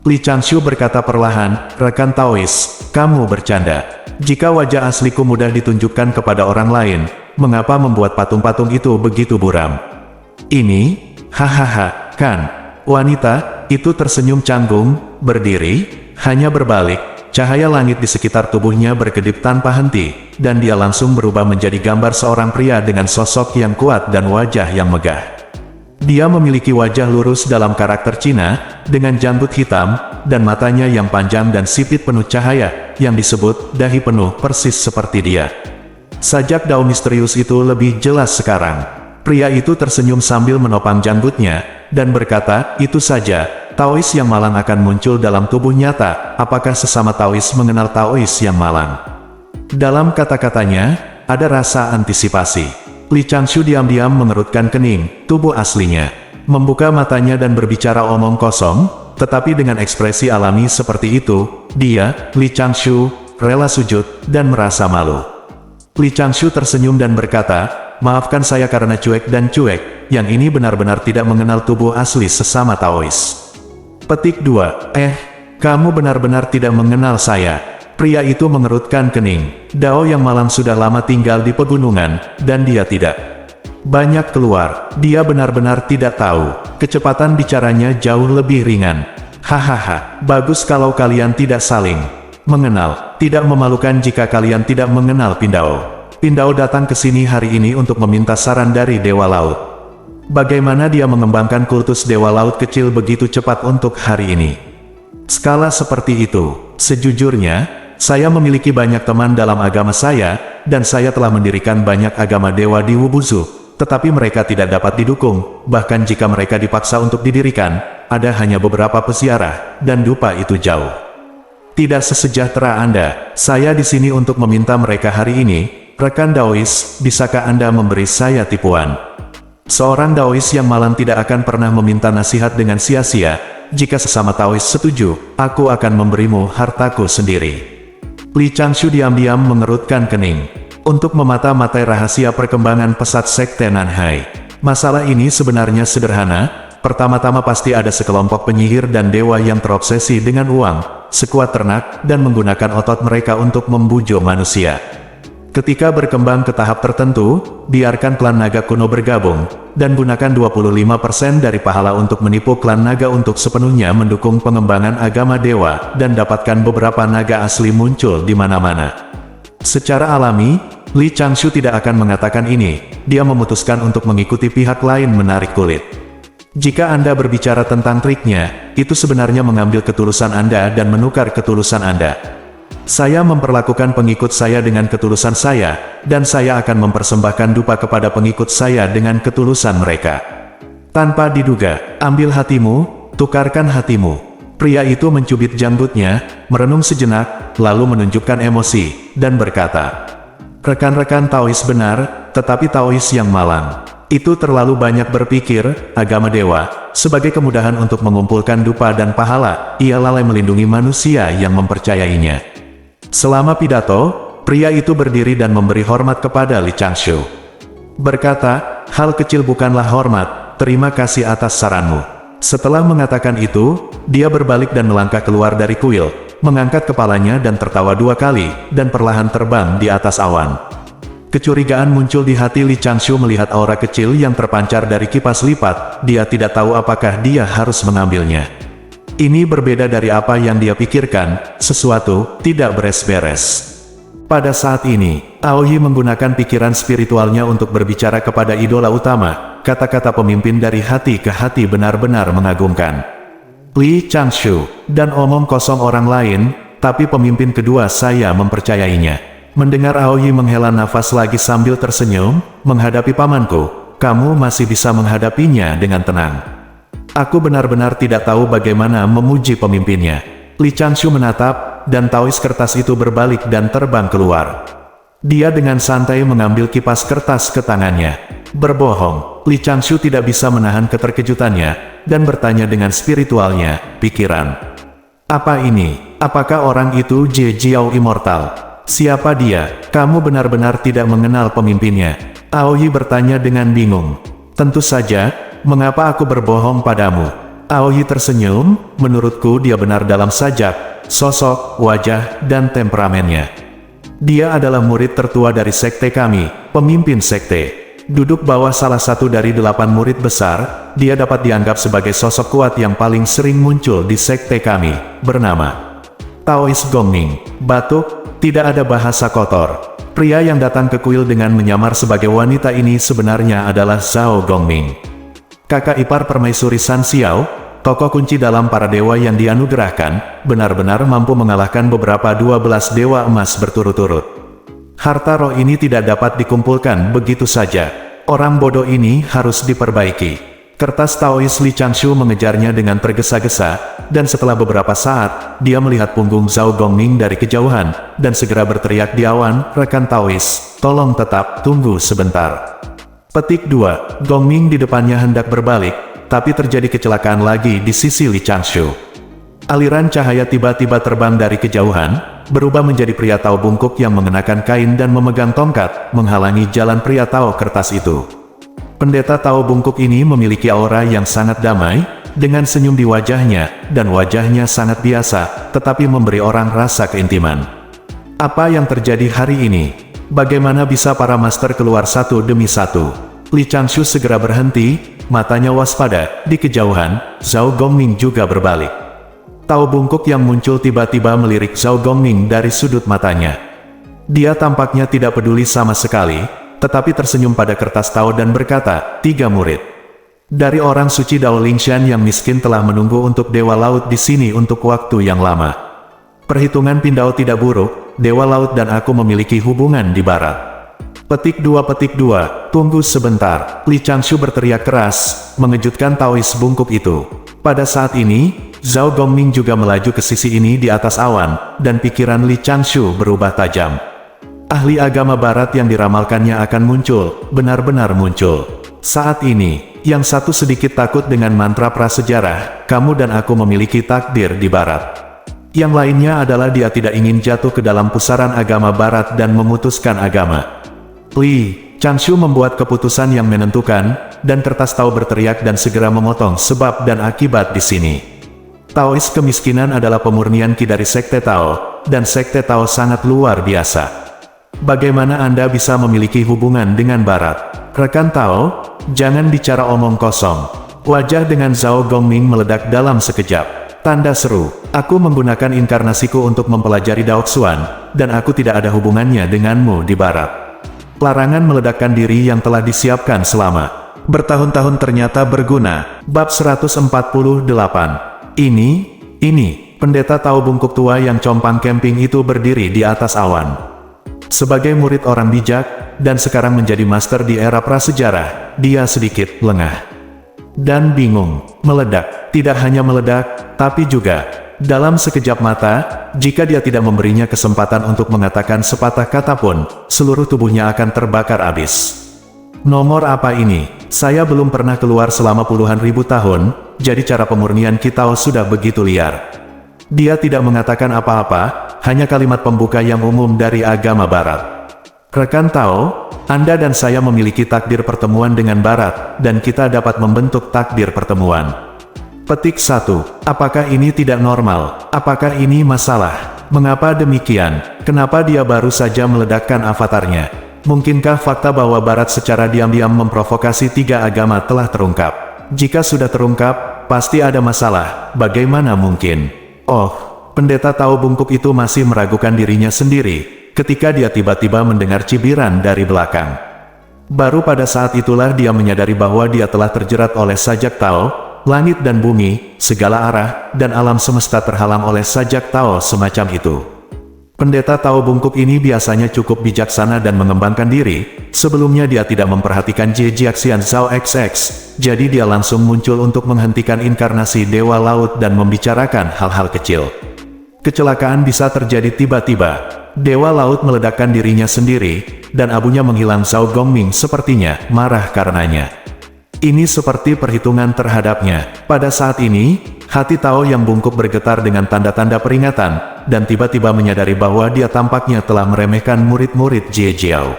Li Changshu berkata perlahan, rekan Taois, kamu bercanda. Jika wajah asliku mudah ditunjukkan kepada orang lain, mengapa membuat patung-patung itu begitu buram? Ini, hahaha, kan? Wanita itu tersenyum canggung, berdiri, hanya berbalik. Cahaya langit di sekitar tubuhnya berkedip tanpa henti, dan dia langsung berubah menjadi gambar seorang pria dengan sosok yang kuat dan wajah yang megah. Dia memiliki wajah lurus dalam karakter Cina, dengan janggut hitam, dan matanya yang panjang dan sipit penuh cahaya, yang disebut dahi penuh persis seperti dia. Sajak dao misterius itu lebih jelas sekarang. Pria itu tersenyum sambil menopang janggutnya, dan berkata, itu saja. Taois yang malang akan muncul dalam tubuh nyata, apakah sesama Taois mengenal Taois yang malang? Dalam kata-katanya, ada rasa antisipasi. Li Changshu diam-diam mengerutkan kening, tubuh aslinya. Membuka matanya dan berbicara omong kosong, tetapi dengan ekspresi alami seperti itu, dia, Li Changshu, rela sujud, dan merasa malu. Li Changshu tersenyum dan berkata, maafkan saya karena cuek dan cuek, yang ini benar-benar tidak mengenal tubuh asli sesama Taois. Petik 2. Kamu benar-benar tidak mengenal saya. Pria itu mengerutkan kening. Dao yang malang sudah lama tinggal di pegunungan, dan dia tidak banyak keluar. Dia benar-benar tidak tahu. Kecepatan bicaranya jauh lebih ringan. Hahaha, bagus kalau kalian tidak saling mengenal. Tidak memalukan jika kalian tidak mengenal Pindao. Pindao datang ke sini hari ini untuk meminta saran dari Dewa Laut. Bagaimana dia mengembangkan kultus Dewa Laut kecil begitu cepat untuk hari ini? Skala seperti itu. Sejujurnya, saya memiliki banyak teman dalam agama saya, dan saya telah mendirikan banyak agama dewa di Wubuzu, tetapi mereka tidak dapat didukung, bahkan jika mereka dipaksa untuk didirikan, ada hanya beberapa peziarah, dan dupa itu jauh. Tidak sesejahtera Anda, saya di sini untuk meminta mereka hari ini, rekan Daois, bisakah Anda memberi saya tipuan? Seorang Daois yang malang tidak akan pernah meminta nasihat dengan sia-sia. Jika sesama Taois setuju, aku akan memberimu hartaku sendiri. Li Changshu diam-diam mengerutkan kening. Untuk memata-matai rahasia perkembangan pesat sekte Nanhai. Masalah ini sebenarnya sederhana. Pertama-tama pasti ada sekelompok penyihir dan dewa yang terobsesi dengan uang, sekuat ternak, dan menggunakan otot mereka untuk membujuk manusia. Ketika berkembang ke tahap tertentu, biarkan klan naga kuno bergabung, dan gunakan 25% dari pahala untuk menipu klan naga untuk sepenuhnya mendukung pengembangan agama dewa, dan dapatkan beberapa naga asli muncul di mana-mana. Secara alami, Li Changshu tidak akan mengatakan ini, dia memutuskan untuk mengikuti pihak lain menarik kulit. Jika Anda berbicara tentang triknya, itu sebenarnya mengambil ketulusan Anda dan menukar ketulusan Anda. Saya memperlakukan pengikut saya dengan ketulusan saya, dan saya akan mempersembahkan dupa kepada pengikut saya dengan ketulusan mereka. Tanpa diduga, ambil hatimu, tukarkan hatimu. Pria itu mencubit janggutnya, merenung sejenak, lalu menunjukkan emosi, dan berkata, "Rekan-rekan Taois benar, tetapi Taois yang malang. Itu terlalu banyak berpikir, agama dewa, sebagai kemudahan untuk mengumpulkan dupa dan pahala, ia lalai melindungi manusia yang mempercayainya." Selama pidato, pria itu berdiri dan memberi hormat kepada Li Changshu. Berkata, "Hal kecil bukanlah hormat, terima kasih atas saranmu." Setelah mengatakan itu, dia berbalik dan melangkah keluar dari kuil, mengangkat kepalanya dan tertawa 2 kali, dan perlahan terbang di atas awan. Kecurigaan muncul di hati Li Changshu melihat aura kecil yang terpancar dari kipas lipat, dia tidak tahu apakah dia harus mengambilnya. Ini berbeda dari apa yang dia pikirkan, sesuatu tidak beres-beres. Pada saat ini, Aoyi menggunakan pikiran spiritualnya untuk berbicara kepada idola utama. Kata-kata pemimpin dari hati ke hati benar-benar mengagumkan. Li Changshu, dan omong kosong orang lain, tapi pemimpin kedua saya mempercayainya. Mendengar Aoyi menghela nafas lagi sambil tersenyum, "Menghadapi pamanku, kamu masih bisa menghadapinya dengan tenang." Aku benar-benar tidak tahu bagaimana memuji pemimpinnya. Li Changshu menatap, dan Taois kertas itu berbalik dan terbang keluar. Dia dengan santai mengambil kipas kertas ke tangannya. Berbohong, Li Changshu tidak bisa menahan keterkejutannya, dan bertanya dengan spiritualnya, "Pikiran. Apa ini? Apakah orang itu Jie Jiao Immortal? Siapa dia? Kamu benar-benar tidak mengenal pemimpinnya?" Aoyi bertanya dengan bingung. "Tentu saja, mengapa aku berbohong padamu?" Aoyi tersenyum, "Menurutku dia benar dalam sajak, sosok, wajah, dan temperamennya. Dia adalah murid tertua dari sekte kami, pemimpin sekte. Duduk bawah salah satu dari 8 murid besar, dia dapat dianggap sebagai sosok kuat yang paling sering muncul di sekte kami, bernama Taois Gongming." Batuk, tidak ada bahasa kotor. Pria yang datang ke kuil dengan menyamar sebagai wanita ini sebenarnya adalah Zhao Gongming. Kakak ipar permaisuri San Xiao, tokoh kunci dalam para dewa yang dianugerahkan, benar-benar mampu mengalahkan beberapa 12 dewa emas berturut-turut. Harta roh ini tidak dapat dikumpulkan begitu saja. Orang bodoh ini harus diperbaiki. Kertas Taois Li Changshu mengejarnya dengan tergesa-gesa, dan setelah beberapa saat, dia melihat punggung Zhao Gongming dari kejauhan, dan segera berteriak di awan, "Rekan Taois, tolong tetap tunggu sebentar." Petik 2. Gongming di depannya hendak berbalik, tapi terjadi kecelakaan lagi di sisi Li Changshu. Aliran cahaya tiba-tiba terbang dari kejauhan, berubah menjadi pria Tao bungkuk yang mengenakan kain dan memegang tongkat, menghalangi jalan pria Tao kertas itu. Pendeta Tao bungkuk ini memiliki aura yang sangat damai, dengan senyum di wajahnya, dan wajahnya sangat biasa, tetapi memberi orang rasa keintiman. Apa yang terjadi hari ini? Bagaimana bisa para master keluar satu demi satu? Li Changshu segera berhenti, matanya waspada. Di kejauhan, Zhao Gongming juga berbalik. Tao bungkuk yang muncul tiba-tiba melirik Zhao Gongming dari sudut matanya. Dia tampaknya tidak peduli sama sekali, tetapi tersenyum pada kertas Tao dan berkata, "3 murid dari orang suci Dao Lingshan yang miskin telah menunggu untuk Dewa Laut di sini untuk waktu yang lama. Perhitungan Pindao tidak buruk, Dewa Laut dan aku memiliki hubungan di barat." Petik 2. Tunggu sebentar. Li Changshu berteriak keras, mengejutkan Taois bungkuk itu. Pada saat ini, Zhao Gongming juga melaju ke sisi ini di atas awan, dan pikiran Li Changshu berubah tajam. Ahli agama barat yang diramalkannya akan muncul, benar-benar muncul. Saat ini, yang satu sedikit takut dengan mantra prasejarah, "Kamu dan aku memiliki takdir di barat." Yang lainnya adalah dia tidak ingin jatuh ke dalam pusaran agama barat dan memutuskan agama. Li Changshu membuat keputusan yang menentukan, dan kertas Tao berteriak dan segera memotong sebab dan akibat di sini. Taois kemiskinan adalah pemurnian Qi dari sekte Tao, dan sekte Tao sangat luar biasa. Bagaimana Anda bisa memiliki hubungan dengan barat? Rekan Tao, jangan bicara omong kosong. Wajah dengan Zhao Gongming meledak dalam sekejap. Tanda seru, "Aku menggunakan inkarnasiku untuk mempelajari Daoxuan, dan aku tidak ada hubungannya denganmu di barat. Larangan meledakkan diri yang telah disiapkan selama Bertahun-tahun ternyata berguna. Bab 148. Ini, pendeta Tao bungkuk tua yang compang camping itu berdiri di atas awan. Sebagai murid orang bijak, dan sekarang menjadi master di era prasejarah, dia sedikit lengah. Dan bingung, meledak. Tidak hanya meledak, tapi juga, dalam sekejap mata, jika dia tidak memberinya kesempatan untuk mengatakan sepatah kata pun, seluruh tubuhnya akan terbakar habis. Nomor apa ini? Saya belum pernah keluar selama puluhan ribu tahun, jadi cara pemurnian Kitao sudah begitu liar. Dia tidak mengatakan apa-apa, hanya kalimat pembuka yang umum dari agama Barat. Rekan Tao, Anda dan saya memiliki takdir pertemuan dengan Barat, dan kita dapat membentuk takdir pertemuan. Petik 1. Apakah ini tidak normal? Apakah ini masalah? Mengapa demikian? Kenapa dia baru saja meledakkan avatarnya? Mungkinkah fakta bahwa Barat secara diam-diam memprovokasi tiga agama telah terungkap? Jika sudah terungkap, pasti ada masalah. Bagaimana mungkin? Oh, pendeta Tao bungkuk itu masih meragukan dirinya sendiri, ketika dia tiba-tiba mendengar cibiran dari belakang. Baru pada saat itulah dia menyadari bahwa dia telah terjerat oleh sajak Tao. Langit dan bumi, segala arah, dan alam semesta terhalang oleh sajak Tao semacam itu. Pendeta Tao bungkuk ini biasanya cukup bijaksana dan mengembangkan diri. Sebelumnya dia tidak memperhatikan Zhejiaxian Zhao XX, jadi dia langsung muncul untuk menghentikan inkarnasi Dewa Laut dan membicarakan hal-hal kecil. Kecelakaan bisa terjadi tiba-tiba. Dewa Laut meledakkan dirinya sendiri, dan abunya menghilang. Zhao Gongming sepertinya marah karenanya. Ini seperti perhitungan terhadapnya. Pada saat ini, hati Tao yang bungkuk bergetar dengan tanda-tanda peringatan, dan tiba-tiba menyadari bahwa dia tampaknya telah meremehkan murid-murid Jie Jiao.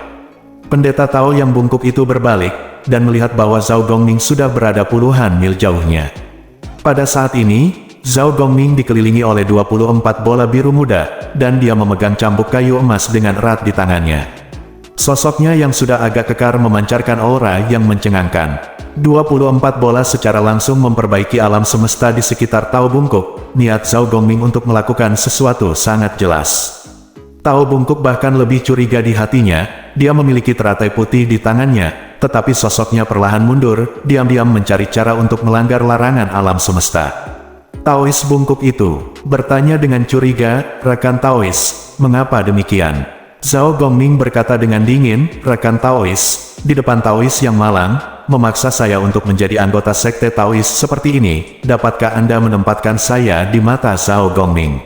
Pendeta Tao yang bungkuk itu berbalik, dan melihat bahwa Zhao Gongming sudah berada puluhan mil jauhnya. Pada saat ini, Zhao Gongming dikelilingi oleh 24 bola biru muda, dan dia memegang cambuk kayu emas dengan erat di tangannya. Sosoknya yang sudah agak kekar memancarkan aura yang mencengangkan. 24 bola secara langsung memperbaiki alam semesta di sekitar Tao bungkuk. Niat Zhao Gongming untuk melakukan sesuatu sangat jelas. Tao bungkuk bahkan lebih curiga di hatinya. Dia memiliki teratai putih di tangannya, tetapi sosoknya perlahan mundur, diam-diam mencari cara untuk melanggar larangan alam semesta. Taois bungkuk itu bertanya dengan curiga, "Rekan Taois, mengapa demikian?" Zhao Gongming berkata dengan dingin, "Rekan Taois, di depan Taois yang malang, memaksa saya untuk menjadi anggota sekte Taois seperti ini, dapatkah Anda menempatkan saya di mata Zhao Gongming?"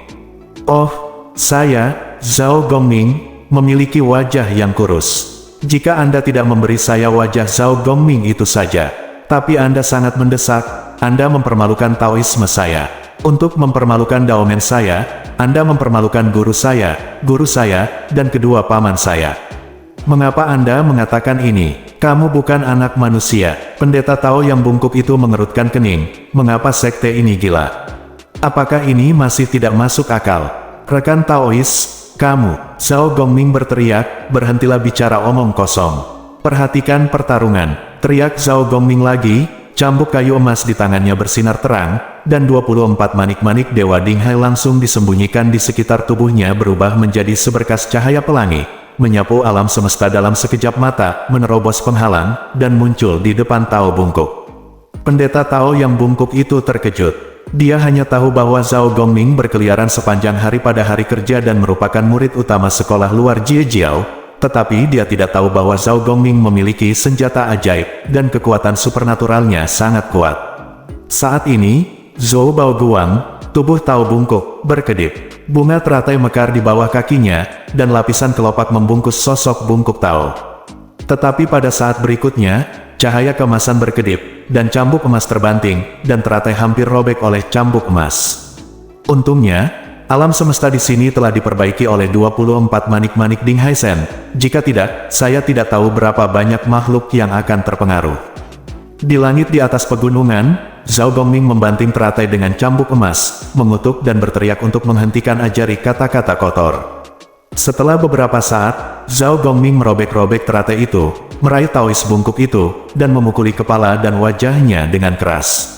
"Oh, saya, Zhao Gongming, memiliki wajah yang kurus. Jika Anda tidak memberi saya wajah Zhao Gongming itu saja, tapi Anda sangat mendesak, Anda mempermalukan Taoisme saya. Untuk mempermalukan Daomen saya, Anda mempermalukan guru saya, dan kedua paman saya. Mengapa Anda mengatakan ini? Kamu bukan anak manusia." Pendeta Tao yang bungkuk itu mengerutkan kening. Mengapa sekte ini gila? Apakah ini masih tidak masuk akal? "Rekan Taois, kamu," Zhao Gongming berteriak, "berhentilah bicara omong kosong. Perhatikan pertarungan." Teriak Zhao Gongming lagi. Cambuk kayu emas di tangannya bersinar terang, dan 24 manik-manik Dewa Dinghai langsung disembunyikan di sekitar tubuhnya berubah menjadi seberkas cahaya pelangi, menyapu alam semesta dalam sekejap mata, menerobos penghalang, dan muncul di depan Tao bungkuk. Pendeta Tao yang bungkuk itu terkejut. Dia hanya tahu bahwa Zhao Gongming berkeliaran sepanjang hari pada hari kerja dan merupakan murid utama sekolah luar Jie Jiao, tetapi dia tidak tahu bahwa Zhao Gongming memiliki senjata ajaib, dan kekuatan supernaturalnya sangat kuat. Saat ini, Zhou Baoguang, tubuh Tao bungkuk, berkedip. Bunga teratai mekar di bawah kakinya, dan lapisan kelopak membungkus sosok bungkuk Tao. Tetapi pada saat berikutnya, cahaya kemasan berkedip, dan cambuk emas terbanting, dan teratai hampir robek oleh cambuk emas. Untungnya, alam semesta di sini telah diperbaiki oleh 24 manik-manik Dinghai Shen. Jika tidak, saya tidak tahu berapa banyak makhluk yang akan terpengaruh. Di langit di atas pegunungan, Zhao Gongming membanting teratai dengan cambuk emas, mengutuk dan berteriak untuk menghentikan ajari kata-kata kotor. Setelah beberapa saat, Zhao Gongming merobek-robek teratai itu, meraih Taois bungkuk itu, dan memukuli kepala dan wajahnya dengan keras.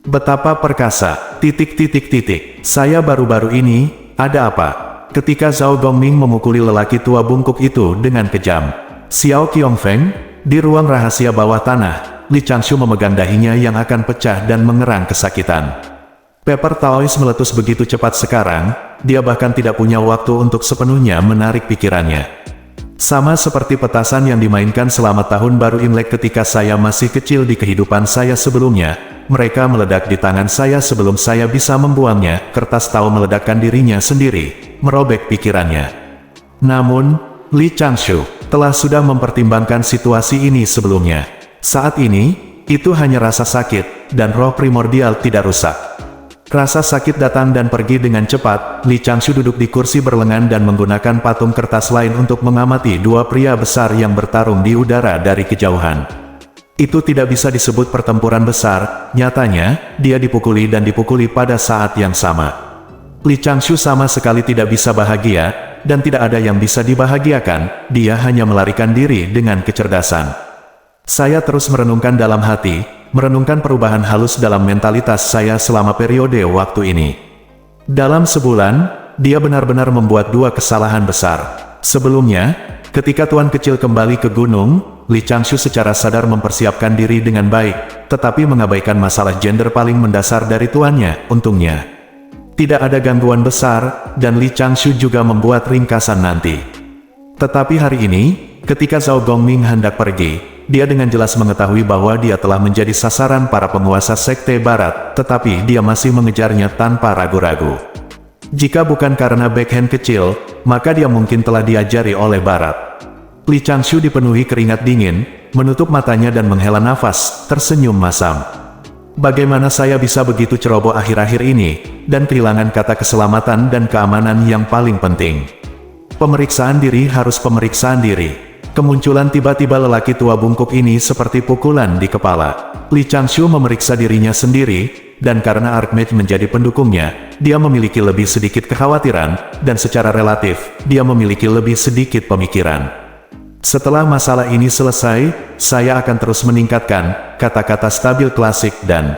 "Betapa perkasa, saya baru-baru ini, ada apa?" Ketika Zhao Gongming memukuli lelaki tua bungkuk itu dengan kejam. "Xiao Qiongfeng, di ruang rahasia bawah tanah, Li Changshu memegang dahinya yang akan pecah dan mengerang kesakitan. Pepper Taoist meletus begitu cepat sekarang, dia bahkan tidak punya waktu untuk sepenuhnya menarik pikirannya. Sama seperti petasan yang dimainkan selama tahun baru Imlek ketika saya masih kecil di kehidupan saya sebelumnya, mereka meledak di tangan saya sebelum saya bisa membuangnya. Kertas tahu meledakkan dirinya sendiri, merobek pikirannya. Namun, Li Changshu telah sudah mempertimbangkan situasi ini sebelumnya. Saat ini, itu hanya rasa sakit, dan roh primordial tidak rusak. Rasa sakit datang dan pergi dengan cepat. Li Changshu duduk di kursi berlengan dan menggunakan patung kertas lain untuk mengamati dua pria besar yang bertarung di udara dari kejauhan. Itu tidak bisa disebut pertempuran besar, nyatanya, dia dipukuli dan dipukuli pada saat yang sama. Li Changshu sama sekali tidak bisa bahagia, dan tidak ada yang bisa dibahagiakan, dia hanya melarikan diri dengan kecerdasan. Saya terus merenungkan dalam hati, merenungkan perubahan halus dalam mentalitas saya selama periode waktu ini. Dalam sebulan, dia benar-benar membuat dua kesalahan besar. Sebelumnya, ketika Tuan Kecil kembali ke gunung, Li Changshu secara sadar mempersiapkan diri dengan baik, tetapi mengabaikan masalah gender paling mendasar dari tuannya. Untungnya, tidak ada gangguan besar, dan Li Changshu juga membuat ringkasan nanti. Tetapi hari ini, ketika Zhao Gongming hendak pergi, dia dengan jelas mengetahui bahwa dia telah menjadi sasaran para penguasa sekte barat, tetapi dia masih mengejarnya tanpa ragu-ragu. Jika bukan karena backhand kecil, maka dia mungkin telah diajari oleh barat. Li Changshu dipenuhi keringat dingin, menutup matanya dan menghela nafas, tersenyum masam. Bagaimana saya bisa begitu ceroboh akhir-akhir ini, dan kehilangan kata keselamatan dan keamanan yang paling penting. Pemeriksaan diri harus pemeriksaan diri. Kemunculan tiba-tiba lelaki tua bungkuk ini seperti pukulan di kepala. Li Changshu memeriksa dirinya sendiri, dan karena Archmage menjadi pendukungnya, dia memiliki lebih sedikit kekhawatiran, dan secara relatif, dia memiliki lebih sedikit pemikiran. Setelah masalah ini selesai, saya akan terus meningkatkan kata-kata stabil klasik dan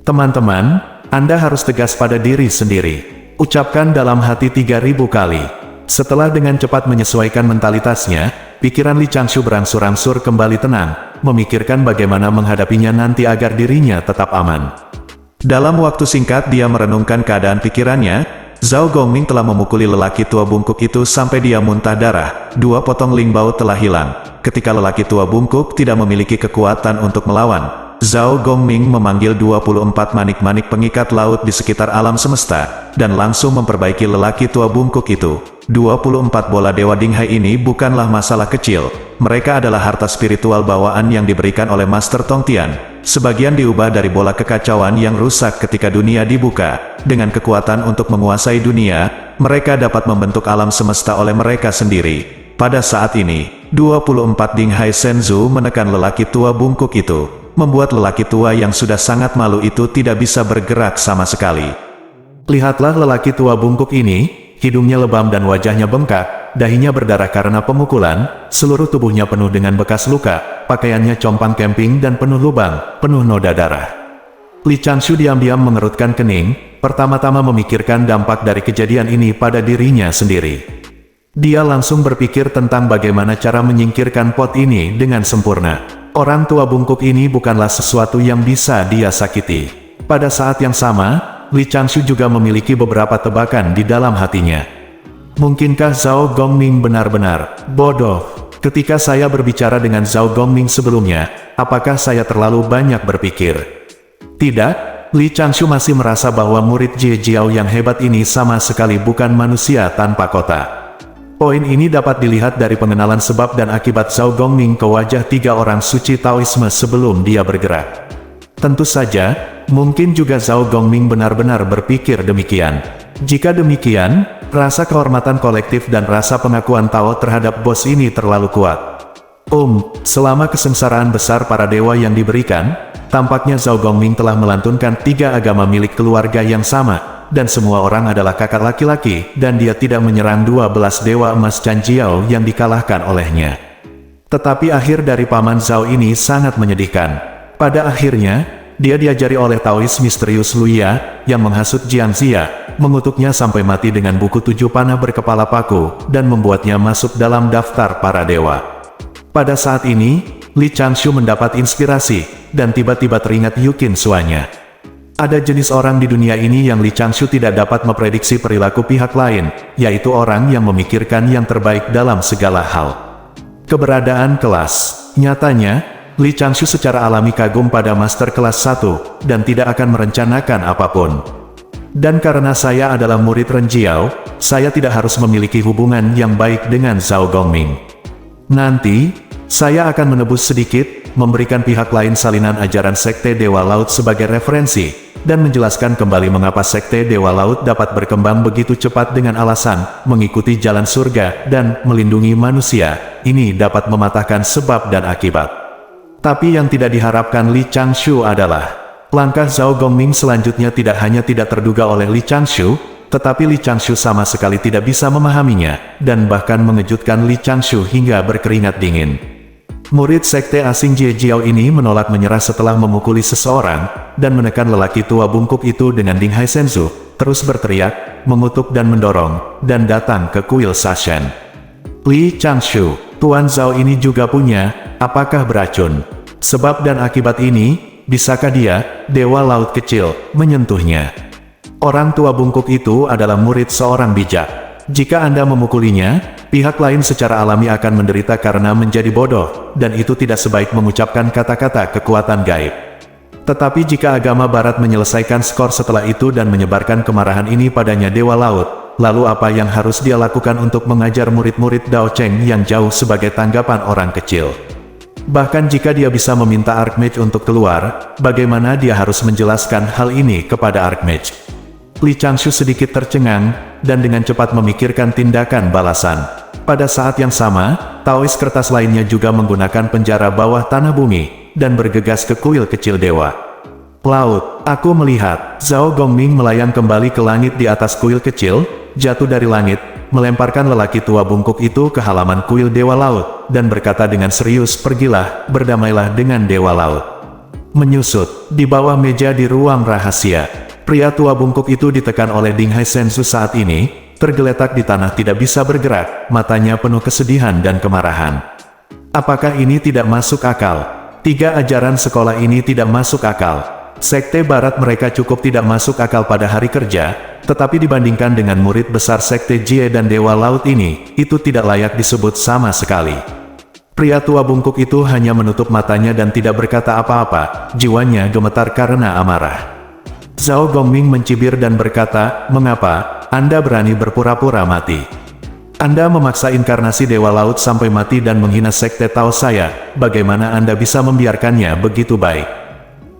teman-teman, Anda harus tegas pada diri sendiri. Ucapkan dalam hati 3000 kali. Setelah dengan cepat menyesuaikan mentalitasnya, pikiran Li Changshu berangsur-angsur kembali tenang, memikirkan bagaimana menghadapinya nanti agar dirinya tetap aman. Dalam waktu singkat dia merenungkan keadaan pikirannya. Zhao Gongming telah memukuli lelaki tua bungkuk itu sampai dia muntah darah. 2 potong lingbao telah hilang. Ketika lelaki tua bungkuk tidak memiliki kekuatan untuk melawan, Zhao Gongming memanggil 24 manik-manik pengikat laut di sekitar alam semesta, dan langsung memperbaiki lelaki tua bungkuk itu. 24 bola Dewa Dinghai ini bukanlah masalah kecil, mereka adalah harta spiritual bawaan yang diberikan oleh Master Tongtian. Sebagian diubah dari bola kekacauan yang rusak ketika dunia dibuka. Dengan kekuatan untuk menguasai dunia, mereka dapat membentuk alam semesta oleh mereka sendiri. Pada saat ini, 24 Dinghai Senzu menekan lelaki tua bungkuk itu, membuat lelaki tua yang sudah sangat malu itu tidak bisa bergerak sama sekali. Lihatlah lelaki tua bungkuk ini, hidungnya lebam dan wajahnya bengkak, dahinya berdarah karena pemukulan, seluruh tubuhnya penuh dengan bekas luka, pakaiannya compang camping dan penuh lubang, penuh noda darah. Li Changshu diam-diam mengerutkan kening, pertama-tama memikirkan dampak dari kejadian ini pada dirinya sendiri. Dia langsung berpikir tentang bagaimana cara menyingkirkan pot ini dengan sempurna. Orang tua bungkuk ini bukanlah sesuatu yang bisa dia sakiti. Pada saat yang sama, Li Changshu juga memiliki beberapa tebakan di dalam hatinya. Mungkinkah Zhao Gongming benar-benar bodoh? Ketika saya berbicara dengan Zhao Gongming sebelumnya, apakah saya terlalu banyak berpikir? Tidak, Li Changshu masih merasa bahwa murid Jie Jiao yang hebat ini sama sekali bukan manusia tanpa kota. Poin ini dapat dilihat dari pengenalan sebab dan akibat Zhao Gongming ke wajah 3 orang suci Taoisme sebelum dia bergerak. Tentu saja, mungkin juga Zhao Gongming benar-benar berpikir demikian. Jika demikian, rasa kehormatan kolektif dan rasa pengakuan Tao terhadap bos ini terlalu kuat. Selama kesengsaraan besar para dewa yang diberikan, tampaknya Zhao Gongming telah melantunkan 3 agama milik keluarga yang sama, dan semua orang adalah kakak laki-laki, dan dia tidak menyerang 12 dewa emas Chan Jiao yang dikalahkan olehnya. Tetapi akhir dari Paman Zhao ini sangat menyedihkan. Pada akhirnya, dia diajari oleh Taois misterius Luya, yang menghasut Jiang Xia, mengutuknya sampai mati dengan buku 7 panah berkepala paku, dan membuatnya masuk dalam daftar para dewa. Pada saat ini, Li Changshu mendapat inspirasi, dan tiba-tiba teringat Yukin Suanya. Ada jenis orang di dunia ini yang Li Changshu tidak dapat memprediksi perilaku pihak lain, yaitu orang yang memikirkan yang terbaik dalam segala hal. Keberadaan kelas. Nyatanya, Li Changshu secara alami kagum pada master kelas 1, dan tidak akan merencanakan apapun. Dan karena saya adalah murid Ren Jiao, saya tidak harus memiliki hubungan yang baik dengan Zhao Gongming. Nanti, saya akan menebus sedikit, memberikan pihak lain salinan ajaran Sekte Dewa Laut sebagai referensi, dan menjelaskan kembali mengapa Sekte Dewa Laut dapat berkembang begitu cepat dengan alasan mengikuti jalan surga dan melindungi manusia. Ini dapat mematahkan sebab dan akibat. Tapi yang tidak diharapkan Li Changshu adalah langkah Zhao Gongming selanjutnya tidak hanya tidak terduga oleh Li Changshu, tetapi Li Changshu sama sekali tidak bisa memahaminya, dan bahkan mengejutkan Li Changshu hingga berkeringat dingin. Murid sekte asing Jie Jiao ini menolak menyerah setelah memukuli seseorang, dan menekan lelaki tua bungkuk itu dengan Ding Hai Senzu, terus berteriak, mengutuk dan mendorong, dan datang ke kuil Sashen. Li Changshu, Tuan Zhao ini juga punya, apakah beracun? Sebab dan akibat ini, bisakah dia, Dewa Laut kecil, menyentuhnya? Orang tua bungkuk itu adalah murid seorang bijak. Jika Anda memukulinya, pihak lain secara alami akan menderita karena menjadi bodoh, dan itu tidak sebaik mengucapkan kata-kata kekuatan gaib. Tetapi jika agama barat menyelesaikan skor setelah itu dan menyebarkan kemarahan ini padanya Dewa Laut, lalu apa yang harus dia lakukan untuk mengajar murid-murid Dao Cheng yang jauh sebagai tanggapan orang kecil? Bahkan jika dia bisa meminta Archmage untuk keluar, bagaimana dia harus menjelaskan hal ini kepada Archmage? Li Changshu sedikit tercengang, dan dengan cepat memikirkan tindakan balasan. Pada saat yang sama, Taois kertas lainnya juga menggunakan penjara bawah tanah bumi, dan bergegas ke kuil kecil dewa. Laut, aku melihat, Zhao Gongming melayang kembali ke langit di atas kuil kecil, jatuh dari langit, melemparkan lelaki tua bungkuk itu ke halaman kuil Dewa Laut, dan berkata dengan serius, pergilah, berdamailah dengan Dewa Laut. Menyusut, di bawah meja di ruang rahasia. Pria tua bungkuk itu ditekan oleh Ding Hai Senzu saat ini, tergeletak di tanah tidak bisa bergerak, matanya penuh kesedihan dan kemarahan. Apakah ini tidak masuk akal? 3 ajaran sekolah ini tidak masuk akal. Sekte barat mereka cukup tidak masuk akal pada hari kerja, tetapi dibandingkan dengan murid besar Sekte Jie dan Dewa Laut ini, itu tidak layak disebut sama sekali. Pria tua bungkuk itu hanya menutup matanya dan tidak berkata apa-apa, jiwanya gemetar karena amarah. Zhao Gongming mencibir dan berkata, mengapa Anda berani berpura-pura mati? Anda memaksa inkarnasi Dewa Laut sampai mati dan menghina Sekte Tao saya, bagaimana Anda bisa membiarkannya begitu baik?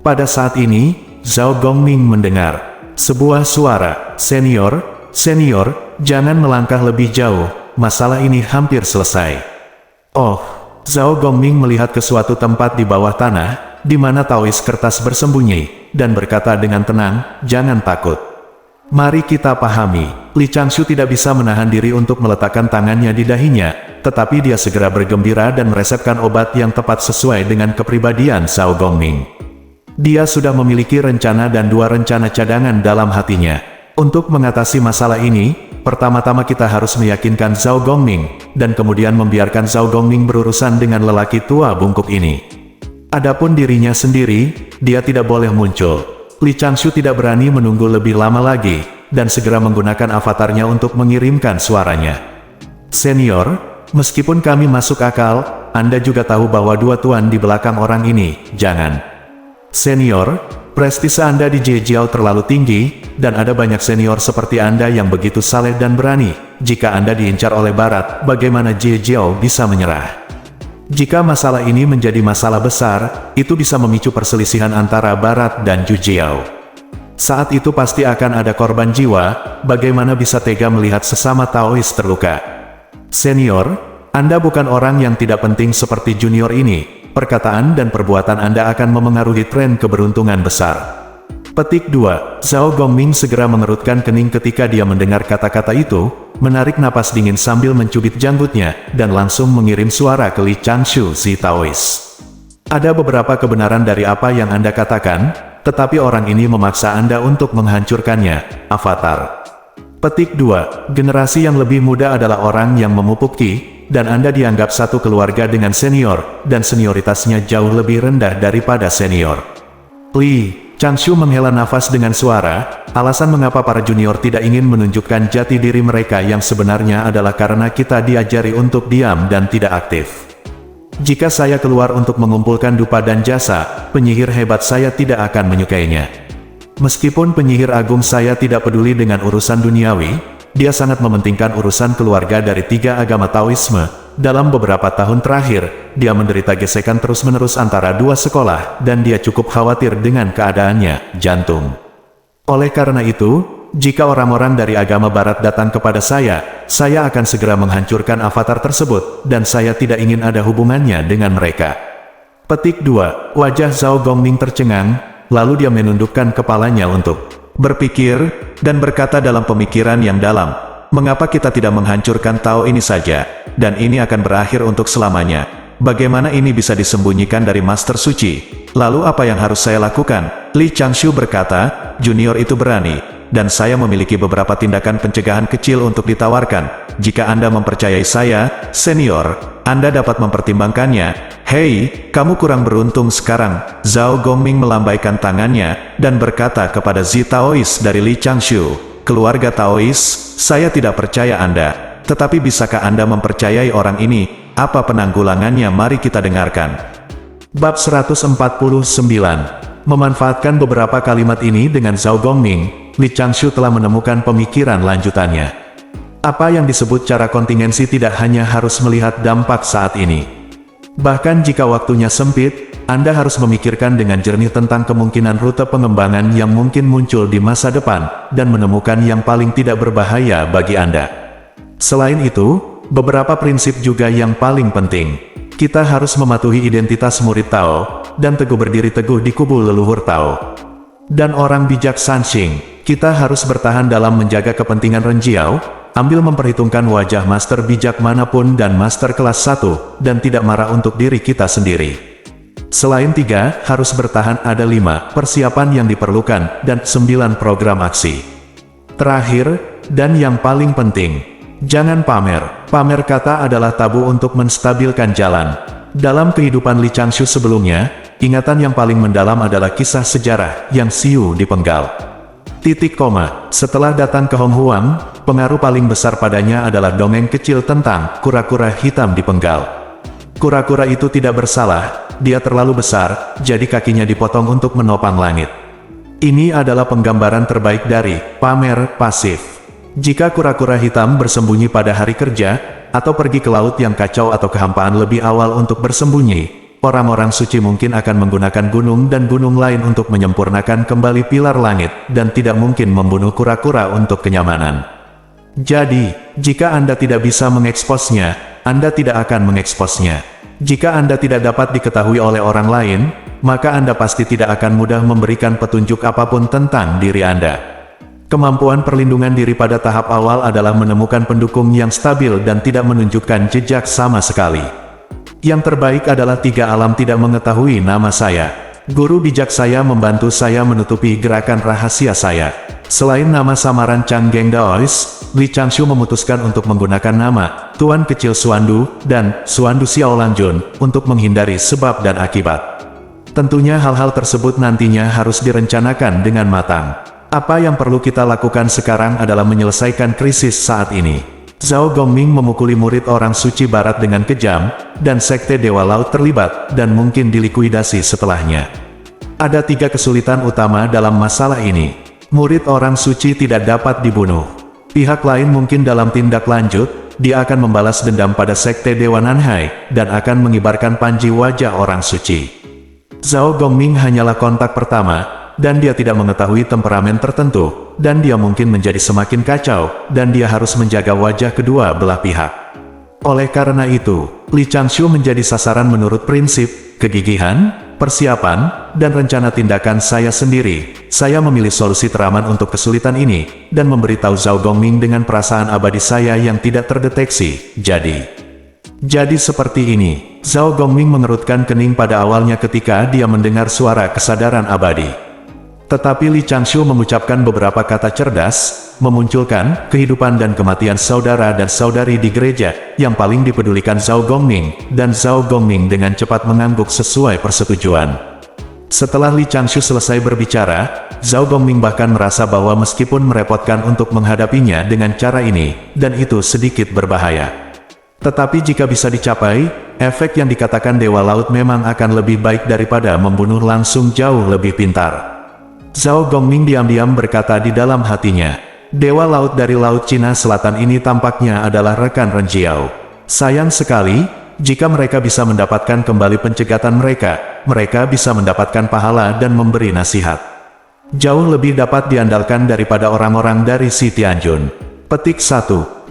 Pada saat ini, Zhao Gongming mendengar sebuah suara, senior, jangan melangkah lebih jauh, masalah ini hampir selesai. Oh, Zhao Gongming melihat ke suatu tempat di bawah tanah, di mana Taois kertas bersembunyi, dan berkata dengan tenang, jangan takut. Mari kita pahami, Li Changshu tidak bisa menahan diri untuk meletakkan tangannya di dahinya, tetapi dia segera bergembira dan meresepkan obat yang tepat sesuai dengan kepribadian Zhao Gongming. Dia sudah memiliki rencana dan 2 rencana cadangan dalam hatinya. Untuk mengatasi masalah ini, pertama-tama kita harus meyakinkan Zhao Gongming, dan kemudian membiarkan Zhao Gongming berurusan dengan lelaki tua bungkuk ini. Adapun dirinya sendiri, dia tidak boleh muncul. Li Changshu tidak berani menunggu lebih lama lagi, dan segera menggunakan avatarnya untuk mengirimkan suaranya. Senior, meskipun kami masuk akal, Anda juga tahu bahwa 2 tuan di belakang orang ini, jangan. Senior, prestise Anda di Jie Jiao terlalu tinggi, dan ada banyak senior seperti Anda yang begitu saleh dan berani. Jika Anda diincar oleh Barat, bagaimana Jie Jiao bisa menyerah? Jika masalah ini menjadi masalah besar, itu bisa memicu perselisihan antara Barat dan Ju Jiao. Saat itu pasti akan ada korban jiwa, bagaimana bisa tega melihat sesama Taois terluka? Senior, Anda bukan orang yang tidak penting seperti junior ini, perkataan dan perbuatan Anda akan memengaruhi tren keberuntungan besar. Petik 2, Zhao Gongming segera mengerutkan kening ketika dia mendengar kata-kata itu, menarik napas dingin sambil mencubit janggutnya, dan langsung mengirim suara ke Li Changshu si Taois. Ada beberapa kebenaran dari apa yang Anda katakan, tetapi orang ini memaksa Anda untuk menghancurkannya, Avatar. Petik 2, generasi yang lebih muda adalah orang yang memupuki, dan Anda dianggap satu keluarga dengan senior, dan senioritasnya jauh lebih rendah daripada senior. Li Changshu menghela nafas dengan suara, alasan mengapa para junior tidak ingin menunjukkan jati diri mereka yang sebenarnya adalah karena kita diajari untuk diam dan tidak aktif. Jika saya keluar untuk mengumpulkan dupa dan jasa, penyihir hebat saya tidak akan menyukainya. Meskipun penyihir agung saya tidak peduli dengan urusan duniawi, dia sangat mementingkan urusan keluarga dari 3 agama Taoisme. Dalam beberapa tahun terakhir, dia menderita gesekan terus-menerus antara 2 sekolah, dan dia cukup khawatir dengan keadaannya, jantung. Oleh karena itu, jika orang-orang dari agama barat datang kepada saya akan segera menghancurkan avatar tersebut, dan saya tidak ingin ada hubungannya dengan mereka. Petik 2. Wajah Zhao Gongming tercengang, lalu dia menundukkan kepalanya untuk berpikir, dan berkata dalam pemikiran yang dalam, mengapa kita tidak menghancurkan Tao ini saja, dan ini akan berakhir untuk selamanya. Bagaimana ini bisa disembunyikan dari Master Suci? Lalu apa yang harus saya lakukan? Li Changshu berkata, junior itu berani, dan saya memiliki beberapa tindakan pencegahan kecil untuk ditawarkan. Jika Anda mempercayai saya, senior, Anda dapat mempertimbangkannya. Hei, kamu kurang beruntung sekarang. Zhao Gongming melambaikan tangannya, dan berkata kepada Zi Taois dari Li Changshu, keluarga Taois, saya tidak percaya Anda. Tetapi bisakah Anda mempercayai orang ini? Apa penanggulangannya? Mari kita dengarkan. Bab 149. Memanfaatkan beberapa kalimat ini dengan Zhao Gongming, Li Changshu telah menemukan pemikiran lanjutannya. Apa yang disebut cara kontingensi tidak hanya harus melihat dampak saat ini. Bahkan jika waktunya sempit, Anda harus memikirkan dengan jernih tentang kemungkinan rute pengembangan yang mungkin muncul di masa depan, dan menemukan yang paling tidak berbahaya bagi Anda. Selain itu, beberapa prinsip juga yang paling penting. Kita harus mematuhi identitas murid Tao, dan teguh berdiri teguh di kubu leluhur Tao. Dan orang bijak Sanxing, kita harus bertahan dalam menjaga kepentingan Renjiao, ambil memperhitungkan wajah master bijak manapun dan master kelas 1, dan tidak marah untuk diri kita sendiri. Selain 3, harus bertahan ada 5, persiapan yang diperlukan, dan 9 program aksi. Terakhir, dan yang paling penting, jangan pamer. Pamer kata adalah tabu untuk menstabilkan jalan. Dalam kehidupan Li Changshu sebelumnya, ingatan yang paling mendalam adalah kisah sejarah yang Xiu dipenggal. Setelah datang ke Hong Huang, pengaruh paling besar padanya adalah dongeng kecil tentang kura-kura hitam dipenggal. Kura-kura itu tidak bersalah, dia terlalu besar, jadi kakinya dipotong untuk menopang langit. Ini adalah penggambaran terbaik dari pamer pasif. Jika kura-kura hitam bersembunyi pada hari kerja, atau pergi ke laut yang kacau atau kehampaan lebih awal untuk bersembunyi, orang-orang suci mungkin akan menggunakan gunung dan gunung lain untuk menyempurnakan kembali pilar langit, dan tidak mungkin membunuh kura-kura untuk kenyamanan. Jadi, jika Anda tidak bisa mengeksposnya, Anda tidak akan mengeksposnya. Jika Anda tidak dapat diketahui oleh orang lain, maka Anda pasti tidak akan mudah memberikan petunjuk apapun tentang diri Anda. Kemampuan perlindungan diri pada tahap awal adalah menemukan pendukung yang stabil dan tidak menunjukkan jejak sama sekali. Yang terbaik adalah 3 alam tidak mengetahui nama saya. Guru bijak saya membantu saya menutupi gerakan rahasia saya. Selain nama samaran Chang Geng Daois, Li Changshu memutuskan untuk menggunakan nama Tuan Kecil Suandu dan Suandu Xiaolangjun untuk menghindari sebab dan akibat. Tentunya hal-hal tersebut nantinya harus direncanakan dengan matang. Apa yang perlu kita lakukan sekarang adalah menyelesaikan krisis saat ini. Zhao Gongming memukuli murid orang suci barat dengan kejam, dan sekte Dewa Laut terlibat, dan mungkin dilikuidasi setelahnya. Ada 3 kesulitan utama dalam masalah ini. Murid orang suci tidak dapat dibunuh. Pihak lain mungkin dalam tindak lanjut, dia akan membalas dendam pada sekte Dewa Nanhai, dan akan mengibarkan panji wajah orang suci. Zhao Gongming hanyalah kontak pertama, dan dia tidak mengetahui temperamen tertentu, dan dia mungkin menjadi semakin kacau, dan dia harus menjaga wajah kedua belah pihak. Oleh karena itu, Li Changshu menjadi sasaran menurut prinsip, kegigihan, persiapan, dan rencana tindakan saya sendiri. Saya memilih solusi teraman untuk kesulitan ini, dan memberitahu Zhao Gongming dengan perasaan abadi saya yang tidak terdeteksi. Jadi seperti ini. Zhao Gongming mengerutkan kening pada awalnya ketika dia mendengar suara kesadaran abadi. Tetapi Li Changshu mengucapkan beberapa kata cerdas, memunculkan kehidupan dan kematian saudara dan saudari di gereja, yang paling dipedulikan Zhao Gongming, dan Zhao Gongming dengan cepat mengangguk sesuai persetujuan. Setelah Li Changshu selesai berbicara, Zhao Gongming bahkan merasa bahwa meskipun merepotkan untuk menghadapinya dengan cara ini, dan itu sedikit berbahaya. Tetapi jika bisa dicapai, efek yang dikatakan Dewa Laut memang akan lebih baik daripada membunuh langsung jauh lebih pintar. Zhao Gongming diam-diam berkata di dalam hatinya, Dewa Laut dari Laut Cina Selatan ini tampaknya adalah rekan Ren Jiao. Sayang sekali, jika mereka bisa mendapatkan kembali pencegatan mereka, mereka bisa mendapatkan pahala dan memberi nasihat. Jauh lebih dapat diandalkan daripada orang-orang dari Si Tianjun. Petik 1.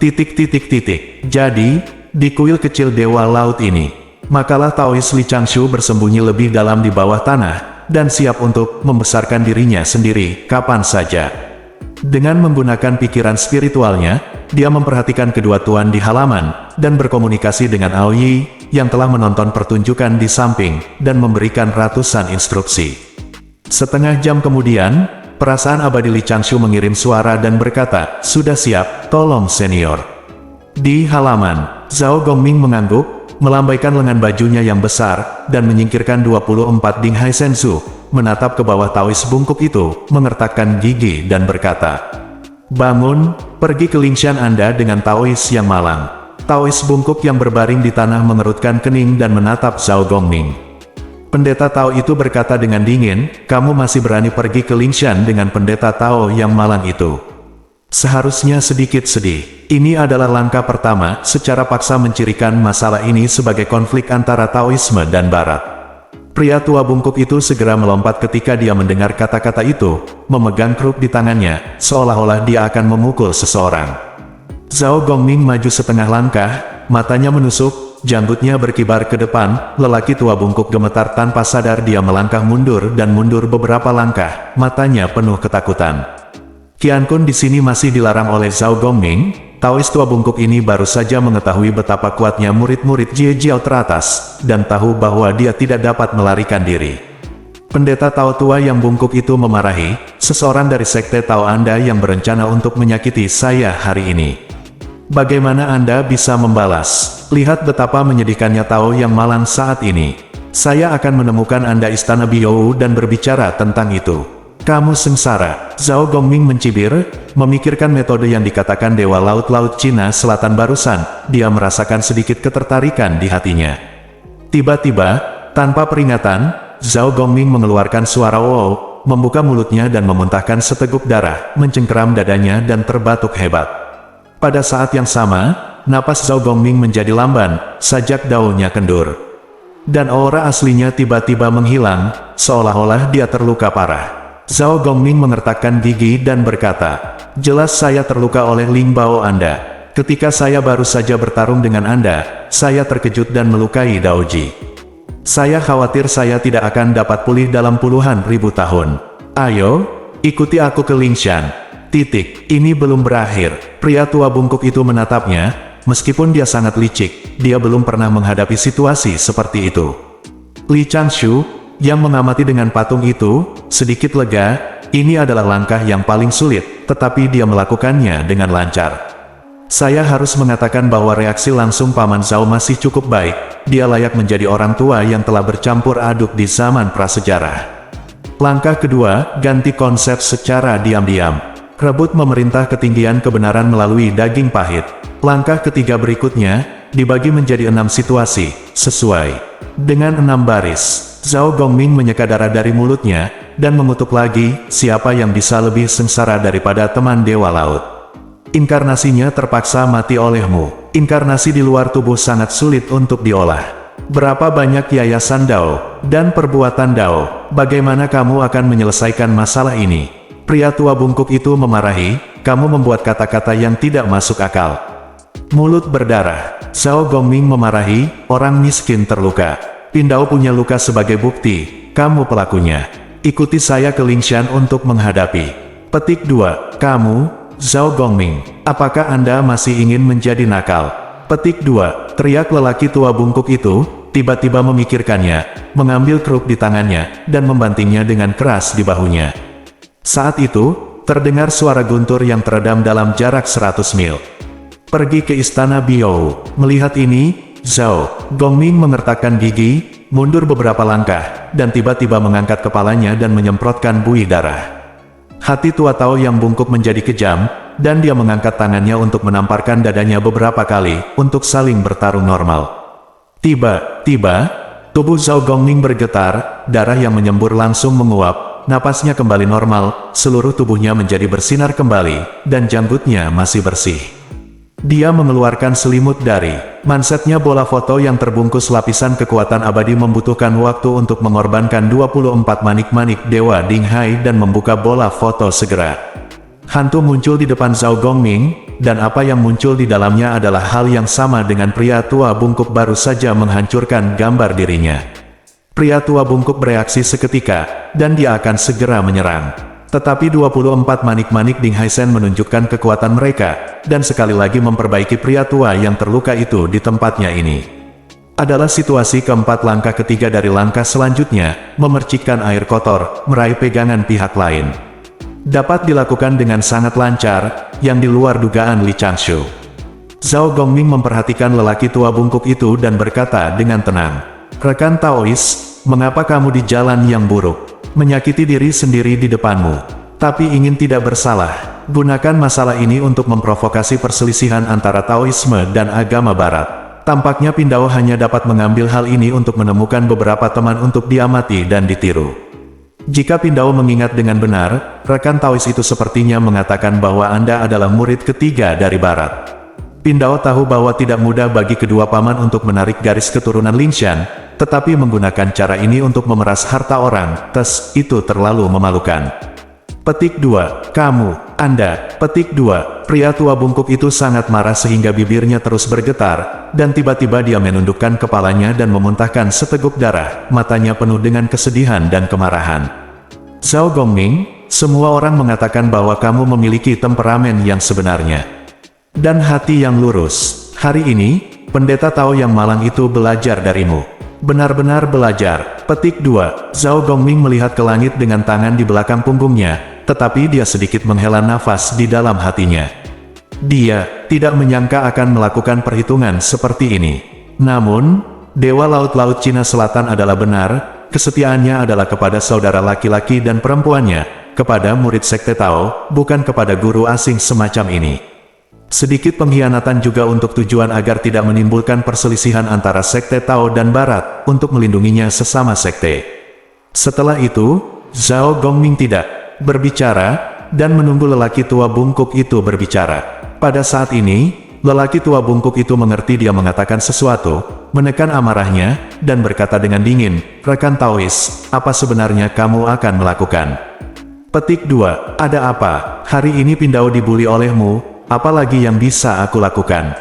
Jadi, di kuil kecil Dewa Laut ini, makalah Taois Li Changshu bersembunyi lebih dalam di bawah tanah, dan siap untuk membesarkan dirinya sendiri kapan saja. Dengan menggunakan pikiran spiritualnya, dia memperhatikan kedua tuan di halaman, dan berkomunikasi dengan Aoyi, yang telah menonton pertunjukan di samping, dan memberikan ratusan instruksi. Setengah jam kemudian, perasaan abadi Li Changshu mengirim suara dan berkata, sudah siap, tolong senior. Di halaman, Zhao Gongming mengangguk, melambaikan lengan bajunya yang besar, dan menyingkirkan 24 Ding Hai Senzu, menatap ke bawah Taois bungkuk itu, mengertakkan gigi dan berkata, bangun, pergi ke Lingshan Anda dengan Taois yang malang. Taois bungkuk yang berbaring di tanah mengerutkan kening dan menatap Zhao Gongming. Pendeta Tao itu berkata dengan dingin, kamu masih berani pergi ke Lingshan dengan pendeta Tao yang malang itu. Seharusnya sedikit sedih. Ini adalah langkah pertama secara paksa mencirikan masalah ini sebagai konflik antara Taoisme dan Barat. Pria tua bungkuk itu segera melompat ketika dia mendengar kata-kata itu, memegang kruk di tangannya, seolah-olah dia akan memukul seseorang. Zhao Gongming maju setengah langkah, matanya menusuk, janggutnya berkibar ke depan, lelaki tua bungkuk gemetar tanpa sadar dia melangkah mundur dan mundur beberapa langkah, matanya penuh ketakutan. Qian Kun di sini masih dilarang oleh Zhao Gongming. Taois tua bungkuk ini baru saja mengetahui betapa kuatnya murid-murid Jie Jiao teratas, dan tahu bahwa dia tidak dapat melarikan diri. Pendeta Tao tua yang bungkuk itu memarahi, seseorang dari sekte Tao Anda yang berencana untuk menyakiti saya hari ini. Bagaimana Anda bisa membalas? Lihat betapa menyedihkannya Tao yang malang saat ini. Saya akan menemukan Anda istana Biou dan berbicara tentang itu. Kamu sengsara. Zhao Gongming mencibir, memikirkan metode yang dikatakan Dewa Laut Cina Selatan barusan, dia merasakan sedikit ketertarikan di hatinya. Tiba-tiba, tanpa peringatan, Zhao Gongming mengeluarkan suara wow, membuka mulutnya dan memuntahkan seteguk darah, mencengkeram dadanya dan terbatuk hebat. Pada saat yang sama, napas Zhao Gongming menjadi lamban, sajak daunnya kendur. Dan aura aslinya tiba-tiba menghilang, seolah-olah dia terluka parah. Zhao Gongming mengertakkan gigi dan berkata, jelas saya terluka oleh Ling Bao Anda. Ketika saya baru saja bertarung dengan Anda, saya terkejut dan melukai Daoji. Saya khawatir saya tidak akan dapat pulih dalam puluhan ribu tahun. Ayo, ikuti aku ke Lingshan. Ini belum berakhir. Pria tua bungkuk itu menatapnya, meskipun dia sangat licik, dia belum pernah menghadapi situasi seperti itu. Li Changshu, yang mengamati dengan patung itu, sedikit lega, ini adalah langkah yang paling sulit, tetapi dia melakukannya dengan lancar. Saya harus mengatakan bahwa reaksi langsung Paman Zhao masih cukup baik, dia layak menjadi orang tua yang telah bercampur aduk di zaman prasejarah. Langkah kedua, ganti konsep secara diam-diam. Rebut memerintah ketinggian kebenaran melalui daging pahit. Langkah ketiga berikutnya, dibagi menjadi 6 situasi, sesuai dengan 6 baris. Zhao Gongming menyeka darah dari mulutnya, dan mengutuk lagi, siapa yang bisa lebih sengsara daripada teman Dewa Laut. Inkarnasinya terpaksa mati olehmu. Inkarnasi di luar tubuh sangat sulit untuk diolah. Berapa banyak yayasan Dao, dan perbuatan Dao, bagaimana kamu akan menyelesaikan masalah ini? Pria tua bungkuk itu memarahi, kamu membuat kata-kata yang tidak masuk akal. Mulut berdarah. Zhao Gongming memarahi, orang miskin terluka. Pindao punya luka sebagai bukti, kamu pelakunya. Ikuti saya ke Lingshan untuk menghadapi. Petik 2. Kamu, Zhao Gongming, apakah Anda masih ingin menjadi nakal? Petik 2. Teriak lelaki tua bungkuk itu, tiba-tiba memikirkannya, mengambil kruk di tangannya, dan membantingnya dengan keras di bahunya. Saat itu, terdengar suara guntur yang teredam dalam jarak 100 mil. Pergi ke istana Biou. Melihat ini, Zhao Gongming mengertakkan gigi, mundur beberapa langkah, dan tiba-tiba mengangkat kepalanya dan menyemprotkan buih darah. Hati tua Tao yang bungkuk menjadi kejam, dan dia mengangkat tangannya untuk menamparkan dadanya beberapa kali, untuk saling bertarung normal. Tiba-tiba, tubuh Zhao Gongming bergetar, darah yang menyembur langsung menguap, napasnya kembali normal, seluruh tubuhnya menjadi bersinar kembali, dan janggutnya masih bersih. Dia mengeluarkan selimut dari mansetnya. Bola foto yang terbungkus lapisan kekuatan abadi membutuhkan waktu untuk mengorbankan 24 manik-manik Dewa Dinghai dan membuka bola foto segera. Hantu muncul di depan Zhao Gongming, dan apa yang muncul di dalamnya adalah hal yang sama dengan pria tua bungkuk baru saja menghancurkan gambar dirinya. Pria tua bungkuk bereaksi seketika, dan dia akan segera menyerang. Tetapi 24 manik-manik Dinghai Shen menunjukkan kekuatan mereka, dan sekali lagi memperbaiki pria tua yang terluka itu di tempatnya ini. Adalah situasi keempat. Langkah ketiga dari langkah selanjutnya, memercikkan air kotor, meraih pegangan pihak lain. Dapat dilakukan dengan sangat lancar, yang di luar dugaan Li Changshu. Zhao Gongming memperhatikan lelaki tua bungkuk itu dan berkata dengan tenang, "Rekan Taois, mengapa kamu di jalan yang buruk? Menyakiti diri sendiri di depanmu, tapi ingin tidak bersalah. Gunakan masalah ini untuk memprovokasi perselisihan antara Taoisme dan agama Barat." Tampaknya Pindao hanya dapat mengambil hal ini untuk menemukan beberapa teman untuk diamati dan ditiru. Jika Pindao mengingat dengan benar, rekan Taois itu sepertinya mengatakan bahwa Anda adalah murid ketiga dari Barat. Pindao tahu bahwa tidak mudah bagi kedua paman untuk menarik garis keturunan Linshan, tetapi menggunakan cara ini untuk memeras harta orang, itu terlalu memalukan. Petik 2. Kamu, Anda. Petik 2. Pria tua bungkuk itu sangat marah sehingga bibirnya terus bergetar, dan tiba-tiba dia menundukkan kepalanya dan memuntahkan seteguk darah, matanya penuh dengan kesedihan dan kemarahan. Zhao Gongming, semua orang mengatakan bahwa kamu memiliki temperamen yang sebenarnya. Dan hati yang lurus. Hari ini, pendeta Tao yang malang itu belajar darimu. Benar-benar belajar. Petik 2. Zhao Gongming melihat ke langit dengan tangan di belakang punggungnya, tetapi dia sedikit menghela nafas di dalam hatinya. Dia tidak menyangka akan melakukan perhitungan seperti ini. Namun, Dewa Laut-Laut Cina Selatan adalah benar, kesetiaannya adalah kepada saudara laki-laki dan perempuannya, kepada murid sekte Tao, bukan kepada guru asing semacam ini. Sedikit pengkhianatan juga untuk tujuan agar tidak menimbulkan perselisihan antara sekte Tao dan Barat, untuk melindunginya sesama sekte. Setelah itu, Zhao Gongming tidak berbicara, dan menunggu lelaki tua bungkuk itu berbicara. Pada saat ini, lelaki tua bungkuk itu mengerti dia mengatakan sesuatu, menekan amarahnya, dan berkata dengan dingin, "Rekan Taois, apa sebenarnya kamu akan melakukan?" Petik 2. Ada apa? Hari ini Pindao dibuli olehmu. Apalagi yang bisa aku lakukan?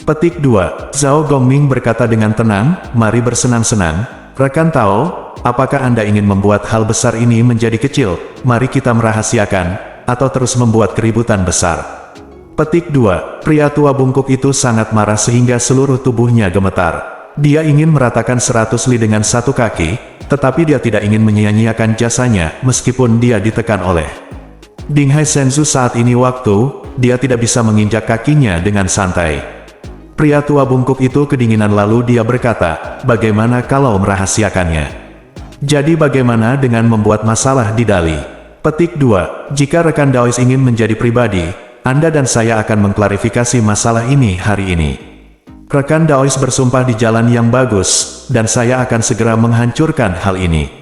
Petik 2. Zhao Gongming berkata dengan tenang, "Mari bersenang-senang. Rekan Tao, apakah Anda ingin membuat hal besar ini menjadi kecil? Mari kita merahasiakan, atau terus membuat keributan besar." Petik 2. Pria tua bungkuk itu sangat marah sehingga seluruh tubuhnya gemetar. Dia ingin meratakan 100 li dengan satu kaki, tetapi dia tidak ingin menyia-nyiakan jasanya, meskipun dia ditekan oleh Dinghai Senzu saat ini waktu, dia tidak bisa menginjak kakinya dengan santai. Pria tua bungkuk itu kedinginan lalu dia berkata, "Bagaimana kalau merahasiakannya? Jadi bagaimana dengan membuat masalah di Dali?" Petik 2. Jika rekan Daois ingin menjadi pribadi, Anda dan saya akan mengklarifikasi masalah ini hari ini. Rekan Daois bersumpah di jalan yang bagus, dan saya akan segera menghancurkan hal ini.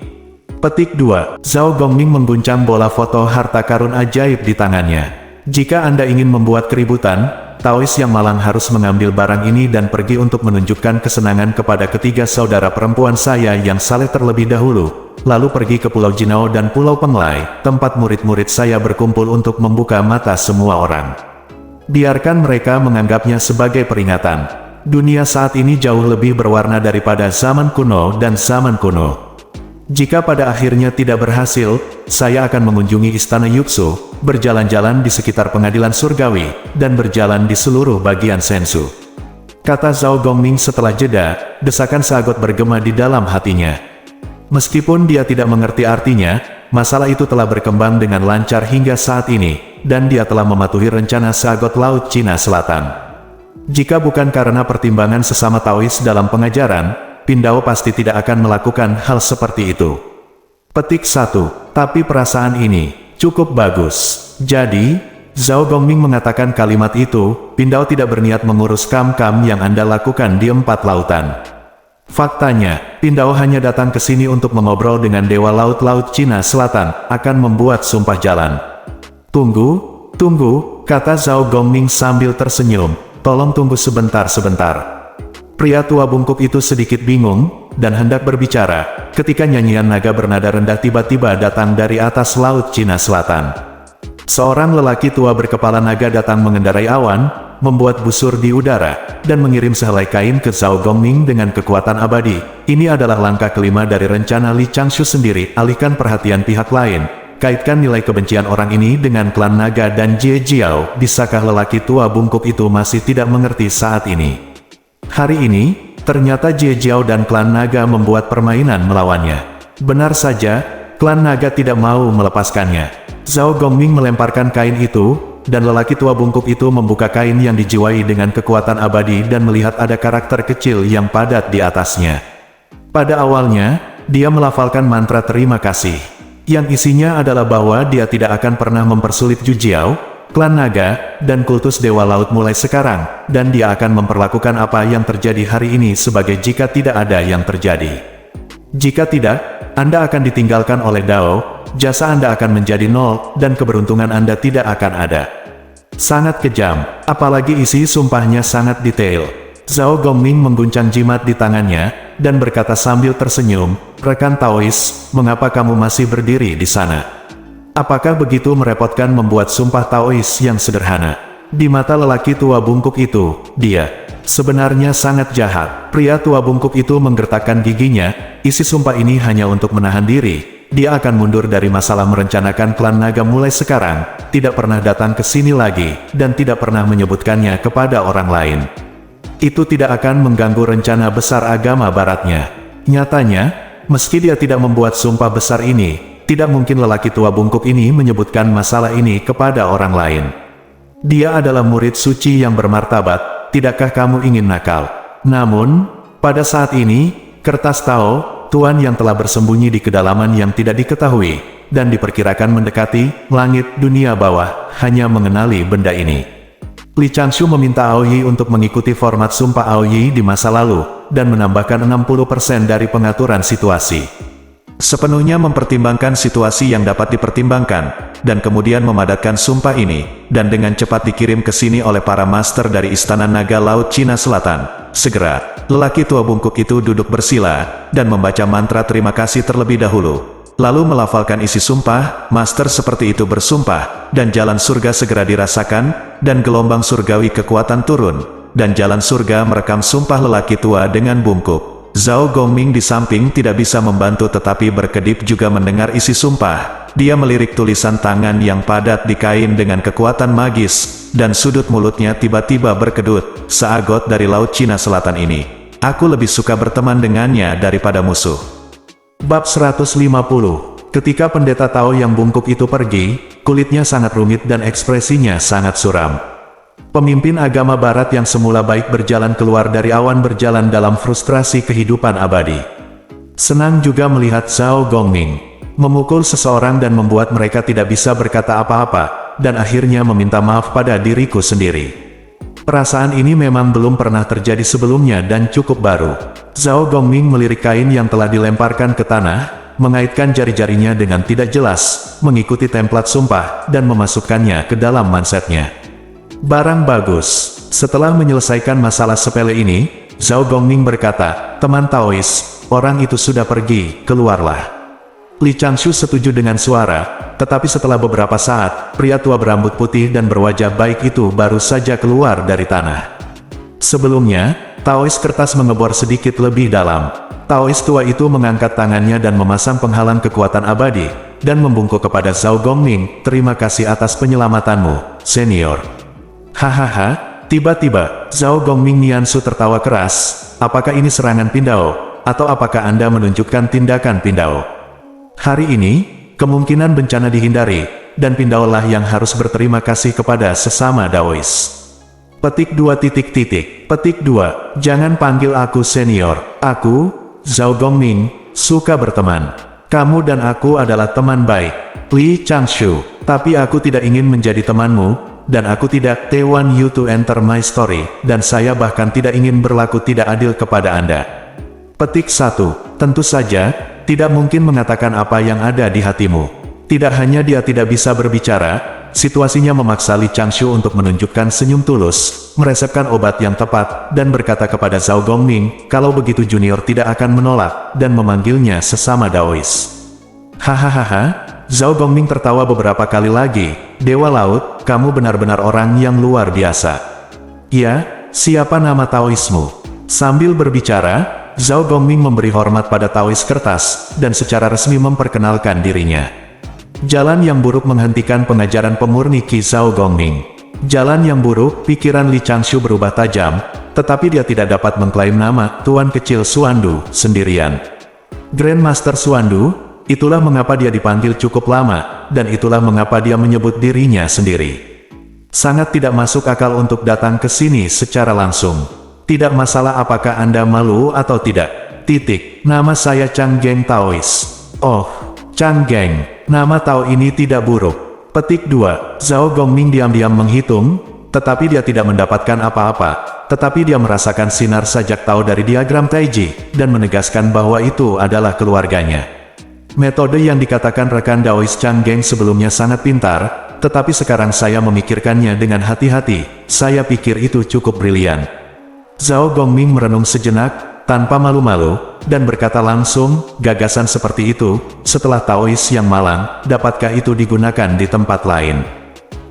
Petik 2. Zhao Gongming mengguncang bola foto harta karun ajaib di tangannya. Jika Anda ingin membuat keributan, Taois yang malang harus mengambil barang ini dan pergi untuk menunjukkan kesenangan kepada ketiga saudara perempuan saya yang saleh terlebih dahulu, lalu pergi ke Pulau Jinao dan Pulau Penglai, tempat murid-murid saya berkumpul untuk membuka mata semua orang. Biarkan mereka menganggapnya sebagai peringatan. Dunia saat ini jauh lebih berwarna daripada zaman kuno dan zaman kuno. Jika pada akhirnya tidak berhasil, saya akan mengunjungi Istana Yuxu, berjalan-jalan di sekitar pengadilan surgawi, dan berjalan di seluruh bagian Sensu. Kata Zhao Gongming setelah jeda, desakan sagot bergema di dalam hatinya. Meskipun dia tidak mengerti artinya, masalah itu telah berkembang dengan lancar hingga saat ini, dan dia telah mematuhi rencana Sagot Laut Cina Selatan. Jika bukan karena pertimbangan sesama Taois dalam pengajaran, Pindao pasti tidak akan melakukan hal seperti itu. Petik 1. Tapi perasaan ini cukup bagus. Jadi, Zhao Gongming mengatakan kalimat itu, Pindao tidak berniat mengurus kam-kam yang Anda lakukan di 4 lautan. Faktanya, Pindao hanya datang ke sini untuk mengobrol dengan Dewa Laut-Laut Cina Selatan, akan membuat sumpah jalan. Tunggu, kata Zhao Gongming sambil tersenyum, tolong tunggu sebentar. Pria tua bungkuk itu sedikit bingung, dan hendak berbicara, ketika nyanyian naga bernada rendah tiba-tiba datang dari atas Laut Cina Selatan. Seorang lelaki tua berkepala naga datang mengendarai awan, membuat busur di udara, dan mengirim sehelai kain ke Zhao Gongming dengan kekuatan abadi. Ini adalah langkah kelima dari rencana Li Changshu sendiri, alihkan perhatian pihak lain. Kaitkan nilai kebencian orang ini dengan klan naga dan Jie Jiao. Bisakah lelaki tua bungkuk itu masih tidak mengerti saat ini? Hari ini, ternyata Jie Jiao dan klan naga membuat permainan melawannya. Benar saja, klan naga tidak mau melepaskannya. Zhao Gongming melemparkan kain itu, dan lelaki tua bungkuk itu membuka kain yang dijiwai dengan kekuatan abadi dan melihat ada karakter kecil yang padat di atasnya. Pada awalnya, dia melafalkan mantra terima kasih, yang isinya adalah bahwa dia tidak akan pernah mempersulit Ju Jiao, klan naga, dan kultus Dewa Laut mulai sekarang, dan dia akan memperlakukan apa yang terjadi hari ini sebagai jika tidak ada yang terjadi. Jika tidak, Anda akan ditinggalkan oleh Dao, jasa Anda akan menjadi nol, dan keberuntungan Anda tidak akan ada. Sangat kejam, apalagi isi sumpahnya sangat detail. Zhao Gongming mengguncang jimat di tangannya, dan berkata sambil tersenyum, "Rekan Taois, mengapa kamu masih berdiri di sana? Apakah begitu merepotkan membuat sumpah Taois yang sederhana?" Di mata lelaki tua bungkuk itu, dia sebenarnya sangat jahat. Pria tua bungkuk itu menggertakkan giginya, isi sumpah ini hanya untuk menahan diri. Dia akan mundur dari masalah merencanakan klan naga mulai sekarang, tidak pernah datang ke sini lagi, dan tidak pernah menyebutkannya kepada orang lain. Itu tidak akan mengganggu rencana besar agama baratnya. Nyatanya, meski dia tidak membuat sumpah besar ini, tidak mungkin lelaki tua bungkuk ini menyebutkan masalah ini kepada orang lain. Dia adalah murid suci yang bermartabat, tidakkah kamu ingin nakal? Namun, pada saat ini, kertas Tao, Tuan yang telah bersembunyi di kedalaman yang tidak diketahui, dan diperkirakan mendekati langit dunia bawah, hanya mengenali benda ini. Li Changshu meminta Aoyi untuk mengikuti format sumpah Aoyi di masa lalu, dan menambahkan 60% dari pengaturan situasi. Sepenuhnya mempertimbangkan situasi yang dapat dipertimbangkan, dan kemudian memadatkan sumpah ini, dan dengan cepat dikirim ke sini oleh para master dari Istana Naga Laut Cina Selatan. Segera, lelaki tua bungkuk itu duduk bersila, dan membaca mantra terima kasih terlebih dahulu. Lalu melafalkan isi sumpah, master seperti itu bersumpah, dan jalan surga segera dirasakan, dan gelombang surgawi kekuatan turun, dan jalan surga merekam sumpah lelaki tua dengan bungkuk. Zhao Gongming di samping tidak bisa membantu tetapi berkedip juga mendengar isi sumpah. Dia melirik tulisan tangan yang padat di kain dengan kekuatan magis, dan sudut mulutnya tiba-tiba berkedut. "Sagot dari Laut Cina Selatan ini, aku lebih suka berteman dengannya daripada musuh." Bab 150. Ketika pendeta Tao yang bungkuk itu pergi, kulitnya sangat rumit dan ekspresinya sangat suram. Pemimpin agama barat yang semula baik berjalan keluar dari awan berjalan dalam frustrasi kehidupan abadi. Senang juga melihat Zhao Gongming memukul seseorang dan membuat mereka tidak bisa berkata apa-apa, dan akhirnya meminta maaf pada diriku sendiri. Perasaan ini memang belum pernah terjadi sebelumnya dan cukup baru. Zhao Gongming melirik kain yang telah dilemparkan ke tanah, mengaitkan jari-jarinya dengan tidak jelas, mengikuti template sumpah, dan memasukkannya ke dalam mansetnya. Barang bagus. Setelah menyelesaikan masalah sepele ini, Zhao Gongming berkata, "Teman Taois, orang itu sudah pergi, keluarlah." Li Changshu setuju dengan suara, tetapi setelah beberapa saat, pria tua berambut putih dan berwajah baik itu baru saja keluar dari tanah. Sebelumnya, Taois kertas mengebor sedikit lebih dalam. Taois tua itu mengangkat tangannya dan memasang penghalang kekuatan abadi, dan membungkuk kepada Zhao Gongming, "Terima kasih atas penyelamatanmu, senior." Hahaha, tiba-tiba, Zhao Gongming Niansu tertawa keras. "Apakah ini serangan Pindao? Atau apakah Anda menunjukkan tindakan Pindao?" Hari ini, kemungkinan bencana dihindari, dan Pindaolah yang harus berterima kasih kepada sesama Daois. Petik 2. Petik 2. Jangan panggil aku senior. Aku, Zhao Gongming, suka berteman. Kamu dan aku adalah teman baik, Li Changshu. Tapi aku tidak ingin menjadi temanmu, dan aku tidak want you to enter my story, dan saya bahkan tidak ingin berlaku tidak adil kepada Anda. Petik 1. Tentu saja, tidak mungkin mengatakan apa yang ada di hatimu. Tidak hanya dia tidak bisa berbicara, situasinya memaksa Li Changshu untuk menunjukkan senyum tulus, meresepkan obat yang tepat, dan berkata kepada Zhao Gongming, kalau begitu junior tidak akan menolak, dan memanggilnya sesama Daois. Hahaha, Zhao Gongming tertawa beberapa kali lagi, Dewa Laut, kamu benar-benar orang yang luar biasa. Ya, siapa nama Taoismu? Sambil berbicara, Zhao Gongming memberi hormat pada Taois kertas, dan secara resmi memperkenalkan dirinya. Jalan yang buruk menghentikan pengajaran pemurni Qi Zhao Gongming. Jalan yang buruk, pikiran Li Changshu berubah tajam, tetapi dia tidak dapat mengklaim nama Tuan Kecil Xuandu sendirian. Grandmaster Xuandu, itulah mengapa dia dipanggil cukup lama, dan itulah mengapa dia menyebut dirinya sendiri. Sangat tidak masuk akal untuk datang ke sini secara langsung. Tidak masalah apakah Anda malu atau tidak. Nama saya Chang Geng Taois. Oh, Chang Geng. Nama Tao ini tidak buruk. Petik 2. Zhao Gongming diam-diam menghitung, tetapi dia tidak mendapatkan apa-apa. Tetapi dia merasakan sinar sajak Tao dari diagram Taiji, dan menegaskan bahwa itu adalah keluarganya. Metode yang dikatakan rekan Daois Chang Geng sebelumnya sangat pintar, tetapi sekarang saya memikirkannya dengan hati-hati. Saya pikir itu cukup brilian. Zhao Gongming merenung sejenak, tanpa malu-malu, dan berkata langsung, gagasan seperti itu, setelah Taois yang malang, dapatkah itu digunakan di tempat lain?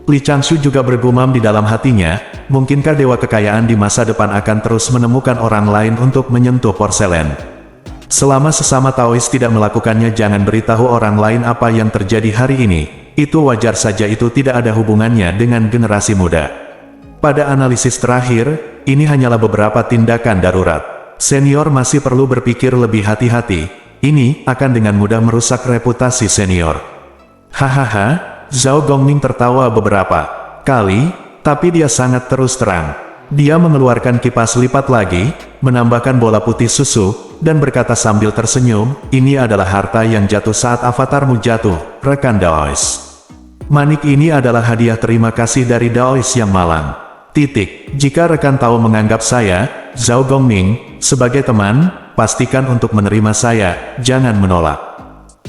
Li Changshu juga bergumam di dalam hatinya, mungkinkah dewa kekayaan di masa depan akan terus menemukan orang lain untuk menyentuh porselen? Selama sesama Taois tidak melakukannya, jangan beritahu orang lain apa yang terjadi hari ini. Itu wajar saja, itu tidak ada hubungannya dengan generasi muda. Pada analisis terakhir, ini hanyalah beberapa tindakan darurat. Senior masih perlu berpikir lebih hati-hati, ini akan dengan mudah merusak reputasi senior. Hahaha, Zhao Gongming tertawa beberapa kali, tapi dia sangat terus terang. Dia mengeluarkan kipas lipat lagi, menambahkan bola putih susu, dan berkata sambil tersenyum, ini adalah harta yang jatuh saat avatarmu jatuh, rekan Daois. Manik ini adalah hadiah terima kasih dari Daois yang malang. Jika rekan Tao menganggap saya, Zhao Gongming, sebagai teman, pastikan untuk menerima saya, jangan menolak.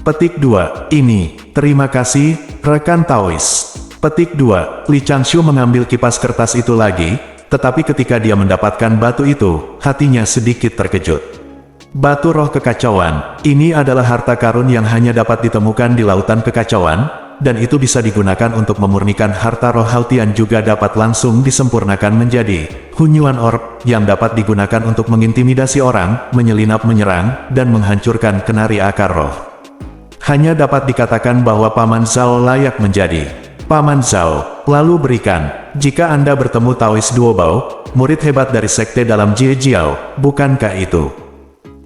Petik 2. Ini, terima kasih, rekan Taois. Petik 2. Li Changshu mengambil kipas kertas itu lagi, tetapi ketika dia mendapatkan batu itu, hatinya sedikit terkejut. Batu roh kekacauan, ini adalah harta karun yang hanya dapat ditemukan di lautan kekacauan, dan itu bisa digunakan untuk memurnikan harta roh Hautian, juga dapat langsung disempurnakan menjadi Hunyuan Orb, yang dapat digunakan untuk mengintimidasi orang, menyelinap menyerang, dan menghancurkan kenari akar roh. Hanya dapat dikatakan bahwa Paman Zhao layak menjadi Paman Zhao. Lalu berikan, jika Anda bertemu Taois Duobao, murid hebat dari sekte dalam Jie Jiao, bukankah itu?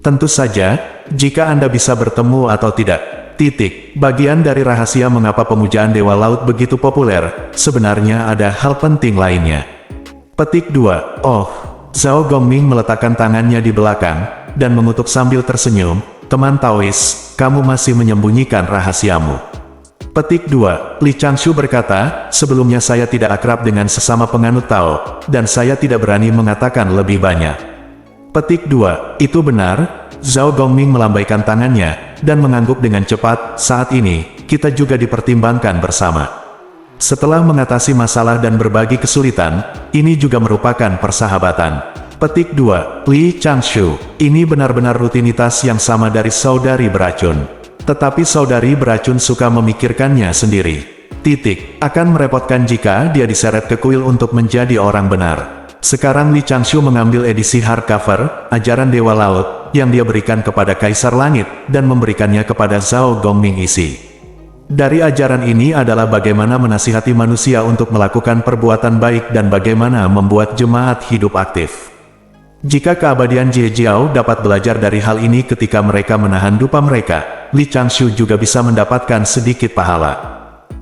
Tentu saja, jika Anda bisa bertemu atau tidak. Bagian dari rahasia mengapa pemujaan Dewa Laut begitu populer, sebenarnya ada hal penting lainnya. Petik 2. Oh, Zhao Gongming meletakkan tangannya di belakang, dan mengutuk sambil tersenyum, teman Taois, kamu masih menyembunyikan rahasiamu. Petik 2. Li Changshu berkata, sebelumnya saya tidak akrab dengan sesama penganut Tao, dan saya tidak berani mengatakan lebih banyak. Petik 2. Itu benar. Zhao Gongming melambaikan tangannya, dan mengangguk dengan cepat, saat ini, kita juga dipertimbangkan bersama. Setelah mengatasi masalah dan berbagi kesulitan, ini juga merupakan persahabatan. Petik 2. Li Changshu, ini benar-benar rutinitas yang sama dari saudari beracun. Tetapi saudari beracun suka memikirkannya sendiri. Akan merepotkan jika dia diseret ke kuil untuk menjadi orang benar. Sekarang Li Changshu mengambil edisi hardcover, Ajaran Dewa Laut, yang dia berikan kepada Kaisar Langit, dan memberikannya kepada Zhao Gongming isi. Dari ajaran ini adalah bagaimana menasihati manusia untuk melakukan perbuatan baik dan bagaimana membuat jemaat hidup aktif. Jika keabadian Jie Jiao dapat belajar dari hal ini ketika mereka menahan dupa mereka, Li Changshu juga bisa mendapatkan sedikit pahala.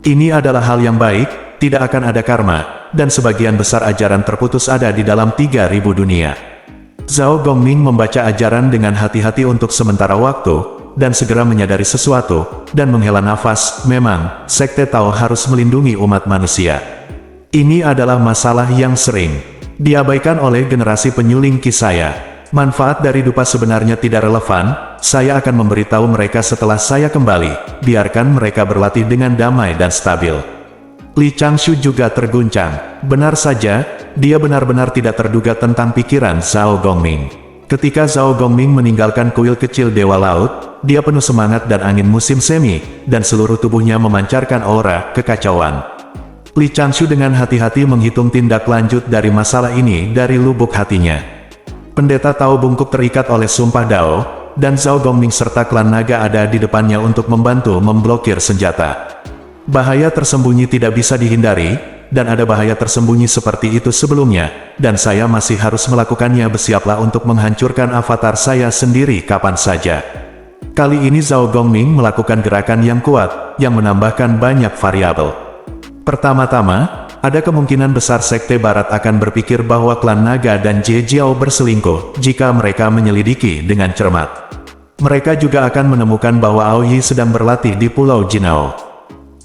Ini adalah hal yang baik, tidak akan ada karma, dan sebagian besar ajaran terputus ada di dalam 3.000 dunia. Zhao Gongming membaca ajaran dengan hati-hati untuk sementara waktu, dan segera menyadari sesuatu, dan menghela nafas. Memang, Sekte Tao harus melindungi umat manusia. Ini adalah masalah yang sering diabaikan oleh generasi penyuling Qi saya. Manfaat dari dupa sebenarnya tidak relevan, saya akan memberitahu mereka setelah saya kembali. Biarkan mereka berlatih dengan damai dan stabil. Li Changshu juga terguncang. Benar saja, dia benar-benar tidak terduga tentang pikiran Zhao Gongming. Ketika Zhao Gongming meninggalkan kuil kecil Dewa Laut, dia penuh semangat dan angin musim semi, dan seluruh tubuhnya memancarkan aura kekacauan. Li Changshu dengan hati-hati menghitung tindak lanjut dari masalah ini dari lubuk hatinya. Pendeta Tao bungkuk terikat oleh sumpah Dao, dan Zhao Gongming serta klan naga ada di depannya untuk membantu memblokir senjata. Bahaya tersembunyi tidak bisa dihindari, dan ada bahaya tersembunyi seperti itu sebelumnya, dan saya masih harus melakukannya. Bersiaplah untuk menghancurkan avatar saya sendiri kapan saja. Kali ini Zhao Gongming melakukan gerakan yang kuat, yang menambahkan banyak variabel. Pertama-tama, ada kemungkinan besar Sekte Barat akan berpikir bahwa klan naga dan Jie Jiao berselingkuh jika mereka menyelidiki dengan cermat. Mereka juga akan menemukan bahwa Aoyi sedang berlatih di Pulau Jinao.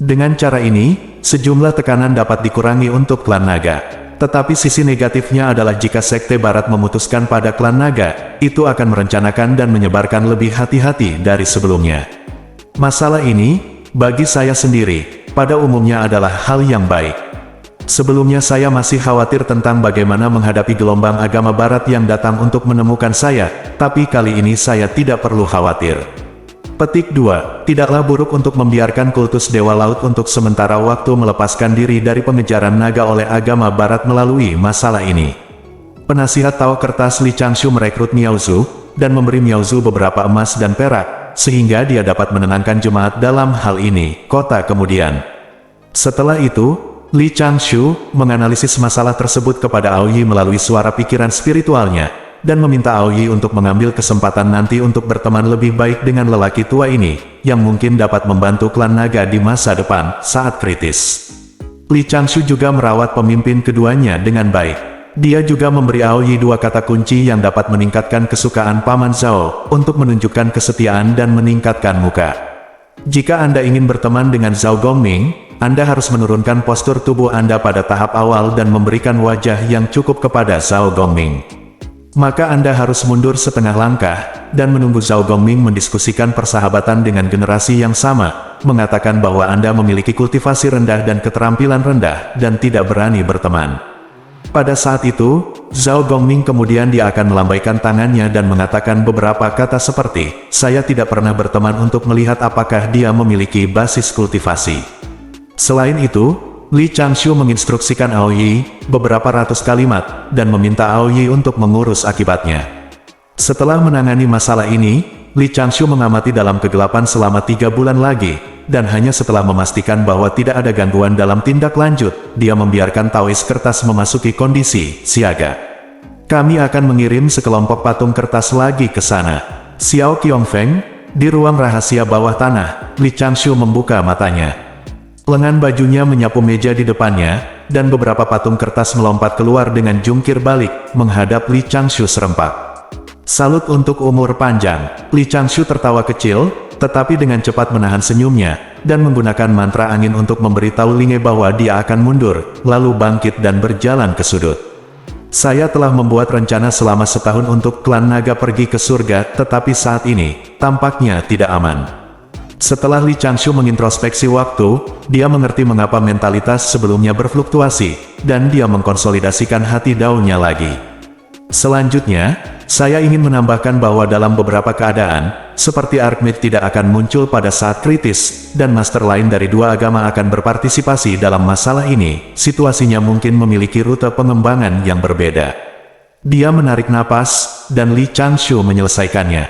Dengan cara ini, sejumlah tekanan dapat dikurangi untuk klan naga. Tetapi sisi negatifnya adalah jika Sekte Barat memutuskan pada klan naga, itu akan merencanakan dan menyebarkan lebih hati-hati dari sebelumnya. Masalah ini, bagi saya sendiri, pada umumnya adalah hal yang baik. Sebelumnya saya masih khawatir tentang bagaimana menghadapi gelombang agama barat yang datang untuk menemukan saya, tapi kali ini saya tidak perlu khawatir. Petik 2. Tidaklah buruk untuk membiarkan kultus Dewa Laut untuk sementara waktu melepaskan diri dari pengejaran naga oleh agama barat melalui masalah ini. Penasihat Tao kertas Li Changshu merekrut Miao Zhu, dan memberi Miao Zhu beberapa emas dan perak, sehingga dia dapat menenangkan jemaat dalam hal ini. Kota kemudian. Setelah itu, Li Changshu menganalisis masalah tersebut kepada Aoyi melalui suara pikiran spiritualnya, dan meminta Aoyi untuk mengambil kesempatan nanti untuk berteman lebih baik dengan lelaki tua ini, yang mungkin dapat membantu klan naga di masa depan, saat kritis. Li Changshu juga merawat pemimpin keduanya dengan baik. Dia juga memberi Aoyi 2 kata kunci yang dapat meningkatkan kesukaan Paman Zhao, untuk menunjukkan kesetiaan dan meningkatkan muka. Jika Anda ingin berteman dengan Zhao Gongming, Anda harus menurunkan postur tubuh Anda pada tahap awal dan memberikan wajah yang cukup kepada Zhao Gongming. Maka Anda harus mundur setengah langkah, dan menunggu Zhao Gongming mendiskusikan persahabatan dengan generasi yang sama, mengatakan bahwa Anda memiliki kultivasi rendah dan keterampilan rendah, dan tidak berani berteman. Pada saat itu, Zhao Gongming kemudian dia akan melambaikan tangannya dan mengatakan beberapa kata seperti, saya tidak pernah berteman untuk melihat apakah dia memiliki basis kultivasi. Selain itu, Li Changshu menginstruksikan Aoyi beberapa ratus kalimat, dan meminta Aoyi untuk mengurus akibatnya. Setelah menangani masalah ini, Li Changshu mengamati dalam kegelapan selama 3 bulan lagi, dan hanya setelah memastikan bahwa tidak ada gangguan dalam tindak lanjut, dia membiarkan Taois kertas memasuki kondisi siaga. Kami akan mengirim sekelompok patung kertas lagi ke sana. Xiao Qiongfeng, di ruang rahasia bawah tanah, Li Changshu membuka matanya. Lengan bajunya menyapu meja di depannya, dan beberapa patung kertas melompat keluar dengan jungkir balik, menghadap Li Changshu serempak. Salut untuk umur panjang. Li Changshu tertawa kecil, tetapi dengan cepat menahan senyumnya, dan menggunakan mantra angin untuk memberitahu Linge bahwa dia akan mundur, lalu bangkit dan berjalan ke sudut. Saya telah membuat rencana selama setahun untuk klan naga pergi ke surga, tetapi saat ini, tampaknya tidak aman. Setelah Li Changshu mengintrospeksi waktu, dia mengerti mengapa mentalitas sebelumnya berfluktuasi, dan dia mengkonsolidasikan hati daunnya lagi. Selanjutnya, saya ingin menambahkan bahwa dalam beberapa keadaan, seperti Archmage tidak akan muncul pada saat kritis, dan master lain dari 2 agama akan berpartisipasi dalam masalah ini, situasinya mungkin memiliki rute pengembangan yang berbeda. Dia menarik napas, dan Li Changshu menyelesaikannya.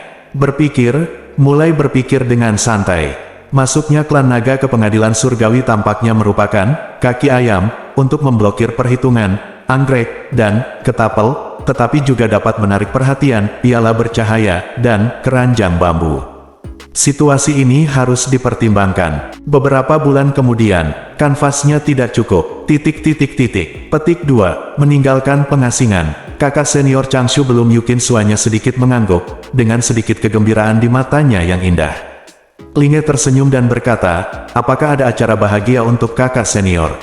Mulai berpikir dengan santai. Masuknya klan naga ke pengadilan surgawi tampaknya merupakan kaki ayam untuk memblokir perhitungan, anggrek, dan ketapel. tetapi juga dapat menarik perhatian, piala bercahaya, dan keranjang bambu. Situasi ini harus dipertimbangkan. Beberapa bulan kemudian, kanvasnya tidak cukup. Petik 2. Meninggalkan pengasingan. Kakak senior Changshu belum Yukin Suanya sedikit mengangguk, dengan sedikit kegembiraan di matanya yang indah. Linge tersenyum dan berkata, apakah ada acara bahagia untuk kakak senior?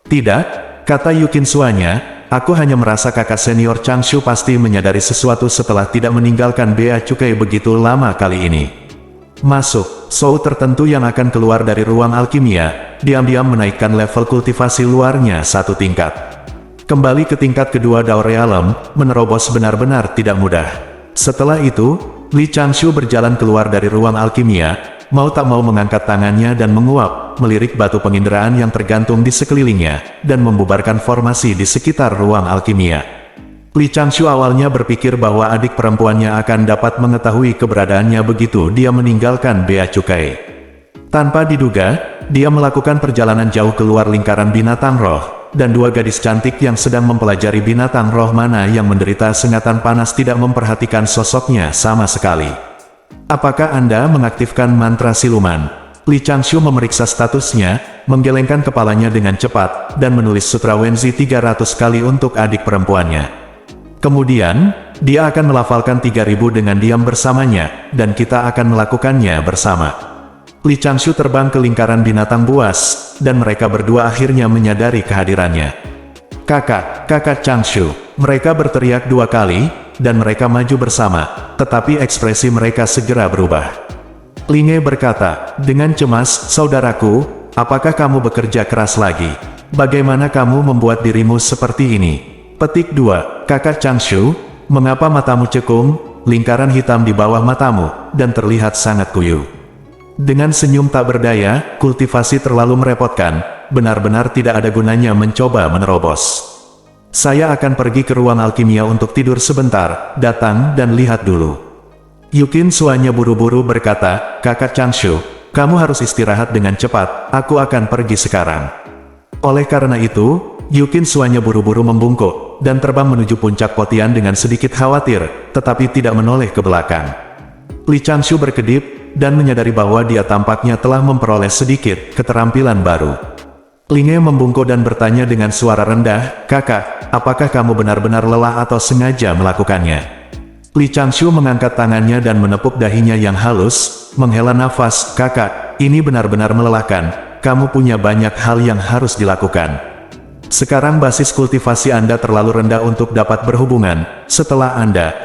Tidak, kata Yukin Suanya, aku hanya merasa kakak senior Changshu pasti menyadari sesuatu setelah tidak meninggalkan bea cukai begitu lama kali ini. Masuk, Shou tertentu yang akan keluar dari ruang alkimia, diam-diam menaikkan level kultivasi luarnya satu tingkat. Kembali ke tingkat kedua Dao Realm, menerobos benar-benar tidak mudah. Setelah itu, Li Changshu berjalan keluar dari ruang alkimia, mau tak mau mengangkat tangannya dan menguap, melirik batu penginderaan yang tergantung di sekelilingnya, dan membubarkan formasi di sekitar ruang alkimia. Li Changshu awalnya berpikir bahwa adik perempuannya akan dapat mengetahui keberadaannya begitu dia meninggalkan bea cukai. Tanpa diduga, dia melakukan perjalanan jauh keluar lingkaran binatang roh, dan dua gadis cantik yang sedang mempelajari binatang roh mana yang menderita sengatan panas tidak memperhatikan sosoknya sama sekali. Apakah Anda mengaktifkan mantra siluman? Li Changshu memeriksa statusnya, menggelengkan kepalanya dengan cepat, dan menulis sutra Wenzi 300 kali untuk adik perempuannya. Kemudian, dia akan melafalkan 3000 dengan diam bersamanya, dan kita akan melakukannya bersama. Li Changshu terbang ke lingkaran binatang buas, dan mereka berdua akhirnya menyadari kehadirannya. Kakak Changshu, mereka berteriak dua kali, dan mereka maju bersama, tetapi ekspresi mereka segera berubah. Linge berkata, dengan cemas, saudaraku, apakah kamu bekerja keras lagi? Bagaimana kamu membuat dirimu seperti ini? Petik 2. Kakak Changshu, mengapa matamu cekung, lingkaran hitam di bawah matamu, dan terlihat sangat kuyu? Dengan senyum tak berdaya, kultivasi terlalu merepotkan, benar-benar tidak ada gunanya mencoba menerobos. Saya akan pergi ke ruang alkimia untuk tidur sebentar, datang dan lihat dulu. Yukin Suanya buru-buru berkata, kakak Changshu, kamu harus istirahat dengan cepat, aku akan pergi sekarang. Oleh karena itu, Yukin Suanya buru-buru membungkuk, dan terbang menuju puncak Potian dengan sedikit khawatir, tetapi tidak menoleh ke belakang. Li Changshu berkedip, dan menyadari bahwa dia tampaknya telah memperoleh sedikit keterampilan baru. Linge membungkuk dan bertanya dengan suara rendah, kakak, apakah kamu benar-benar lelah atau sengaja melakukannya? Li Changshu mengangkat tangannya dan menepuk dahinya yang halus, menghela nafas, kakak, ini benar-benar melelahkan, kamu punya banyak hal yang harus dilakukan. Sekarang basis kultivasi Anda terlalu rendah untuk dapat berhubungan, setelah Anda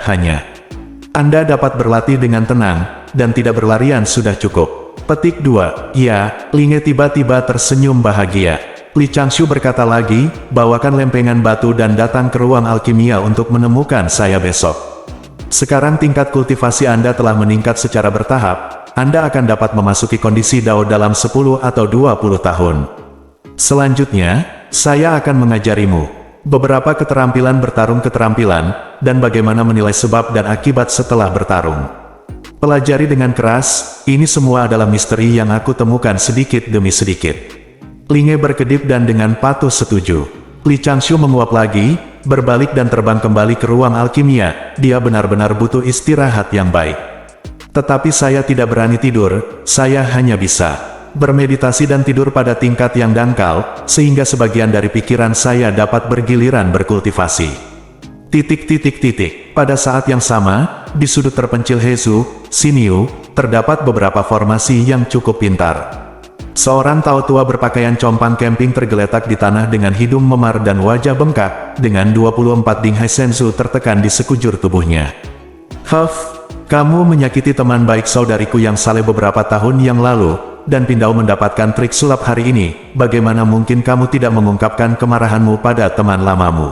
dapat berlatih dengan tenang, dan tidak berlarian sudah cukup. Petik 2. Ya, Linge tiba-tiba tersenyum bahagia. Li Changshu berkata lagi, bawakan lempengan batu dan datang ke ruang alkimia untuk menemukan saya besok. Sekarang tingkat kultivasi Anda telah meningkat secara bertahap, Anda akan dapat memasuki kondisi Dao dalam 10 atau 20 tahun. Selanjutnya, saya akan mengajarimu beberapa keterampilan bertarung dan bagaimana menilai sebab dan akibat setelah bertarung. Pelajari dengan keras, ini semua adalah misteri yang aku temukan sedikit demi sedikit. Linge berkedip dan dengan patuh setuju. Li Changshu menguap lagi, berbalik dan terbang kembali ke ruang alkimia, dia benar-benar butuh istirahat yang baik. Tetapi saya tidak berani tidur, saya hanya bisa bermeditasi dan tidur pada tingkat yang dangkal, sehingga sebagian dari pikiran saya dapat bergiliran berkultivasi. Pada saat yang sama, di sudut terpencil Hezu, Xinyu, terdapat beberapa formasi yang cukup pintar. Seorang Tao tua berpakaian compang camping tergeletak di tanah dengan hidung memar dan wajah bengkak, dengan 24 Dinghai Senzu tertekan di sekujur tubuhnya. Kamu menyakiti teman baik saudariku yang saleh beberapa tahun yang lalu, dan Pindao mendapatkan trik sulap hari ini, bagaimana mungkin kamu tidak mengungkapkan kemarahanmu pada teman lamamu?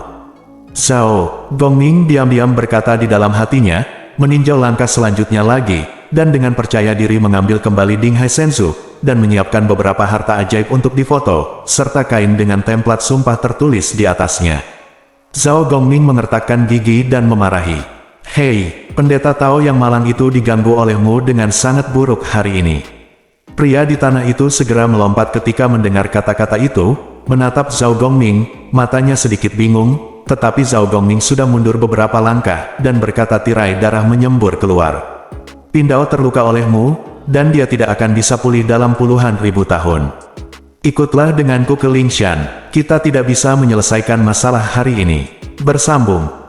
Zhao Gongning diam-diam berkata di dalam hatinya, meninjau langkah selanjutnya lagi, dan dengan percaya diri mengambil kembali Dinghai Senzu, dan menyiapkan beberapa harta ajaib untuk difoto, serta kain dengan template sumpah tertulis di atasnya. Zhao Gongning mengertakkan gigi dan memarahi. Hei, pendeta Tao yang malang itu diganggu olehmu dengan sangat buruk hari ini. Pria di tanah itu segera melompat ketika mendengar kata-kata itu, menatap Zhao Gongning, matanya sedikit bingung, tetapi Zhao Gongming sudah mundur beberapa langkah dan berkata tirai darah menyembur keluar. Pindao terluka olehmu, dan dia tidak akan bisa pulih dalam puluhan ribu tahun. Ikutlah denganku ke Lingshan, kita tidak bisa menyelesaikan masalah hari ini. Bersambung.